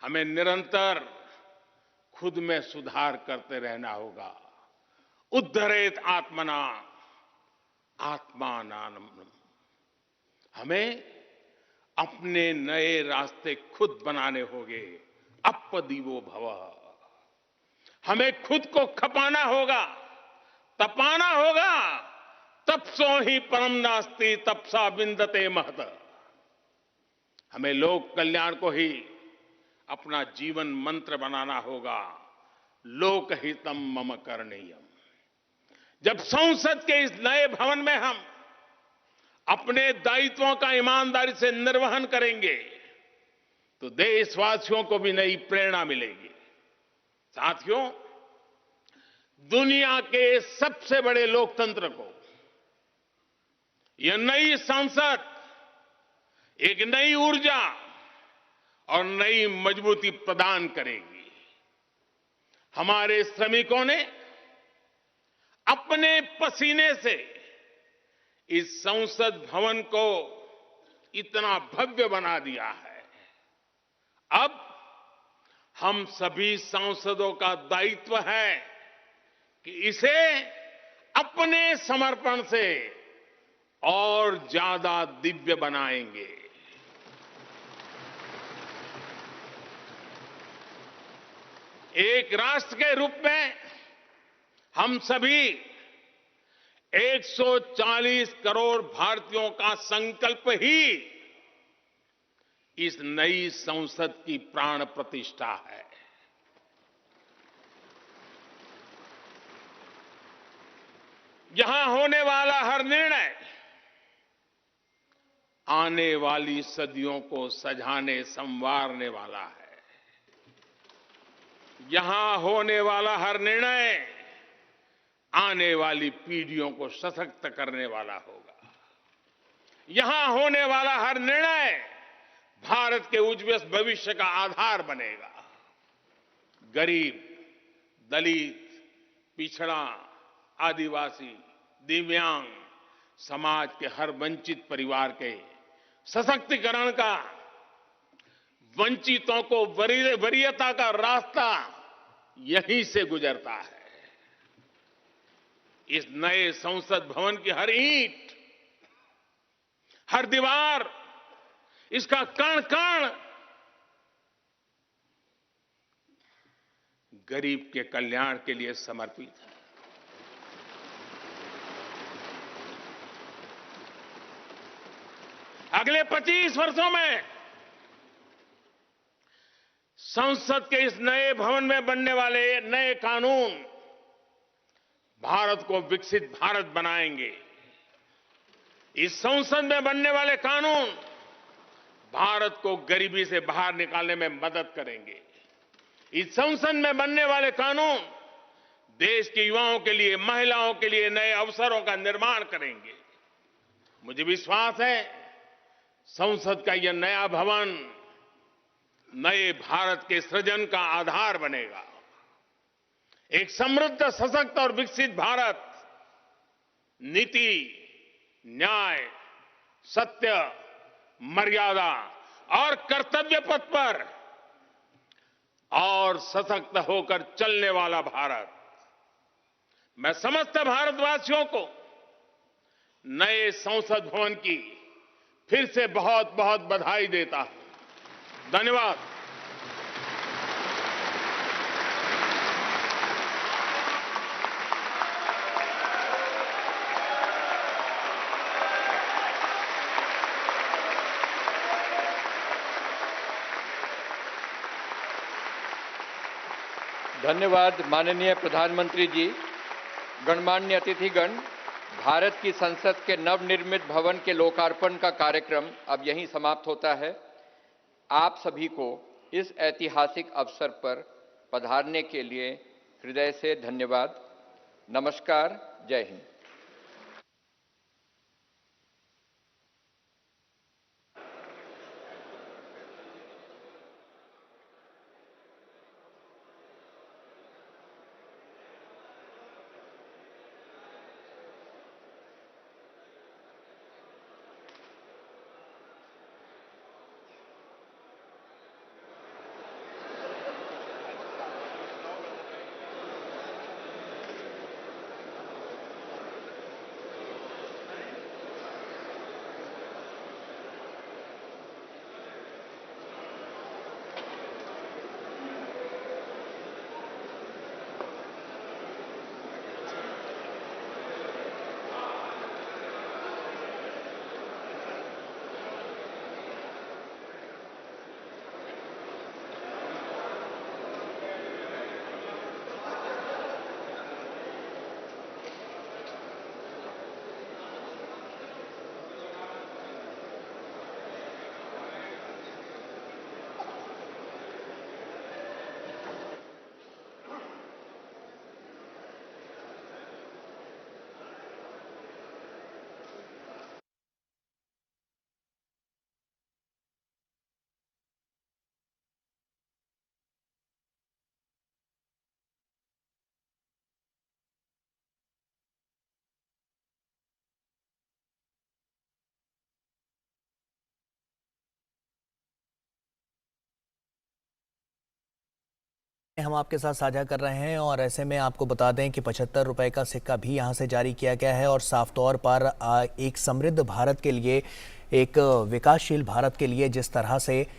हमें निरंतर खुद में सुधार करते रहना होगा। उद्धरेत आत्मना आत्मानाम्। हमें अपने नए रास्ते खुद बनाने होंगे। अपदीवो भवः। हमें खुद को खपाना होगा, तपाना होगा। तपसो ही परम नास्ति तपसा विंदते महत। हमें लोक कल्याण को ही अपना जीवन मंत्र बनाना होगा। लोकहितम मम करणीयम। जब संसद के इस नए भवन में हम अपने दायित्वों का ईमानदारी से निर्वहन करेंगे तो देशवासियों को भी नई प्रेरणा मिलेगी। साथियों, दुनिया के सबसे बड़े लोकतंत्र को यह नई संसद एक नई ऊर्जा और नई मजबूती प्रदान करेगी। हमारे श्रमिकों ने अपने पसीने से इस संसद भवन को इतना भव्य बना दिया है। अब हम सभी सांसदों का दायित्व है कि इसे अपने समर्पण से और ज्यादा दिव्य बनाएंगे। एक राष्ट्र के रूप में हम सभी 140 करोड़ भारतीयों का संकल्प ही इस नई संसद की प्राण प्रतिष्ठा है। यहां होने वाला हर निर्णय आने वाली सदियों को सजाने संवारने वाला है। यहां होने वाला हर निर्णय आने वाली पीढ़ियों को सशक्त करने वाला होगा। यहां होने वाला हर निर्णय भारत के उज्जवल भविष्य का आधार बनेगा। गरीब, दलित, पिछड़ा, आदिवासी, दिव्यांग समाज के हर वंचित परिवार के सशक्तिकरण का, वंचितों को वरीयता का रास्ता यहीं से गुजरता है। इस नए संसद भवन की हर ईंट, हर दीवार, इसका कण कण गरीब के कल्याण के लिए समर्पित है। अगले 25 वर्षों में संसद के इस नए भवन में बनने वाले नए कानून भारत को विकसित भारत बनाएंगे। इस संसद में बनने वाले कानून भारत को गरीबी से बाहर निकालने में मदद करेंगे। इस संसद में बनने वाले कानून देश के युवाओं के लिए, महिलाओं के लिए नए अवसरों का निर्माण करेंगे। मुझे विश्वास है संसद का यह नया भवन नए भारत के सृजन का आधार बनेगा। एक समृद्ध, सशक्त और विकसित भारत नीति, न्याय, सत्य, मर्यादा और कर्तव्य पथ पर और सशक्त होकर चलने वाला भारत। मैं समस्त भारतवासियों को नए संसद भवन की फिर से बहुत बहुत बधाई देता हूं। धन्यवाद। धन्यवाद माननीय प्रधानमंत्री जी। गणमान्य अतिथिगण, भारत की संसद के नवनिर्मित भवन के लोकार्पण का कार्यक्रम अब यहीं समाप्त होता है। आप सभी को इस ऐतिहासिक अवसर पर पधारने के लिए हृदय से धन्यवाद। नमस्कार। जय हिंद। हम आपके साथ साझा कर रहे हैं और ऐसे में आपको बता दें कि 75 रुपए का सिक्का भी यहाँ से जारी किया गया है और साफ तौर पर एक समृद्ध भारत के लिए, एक विकासशील भारत के लिए जिस तरह से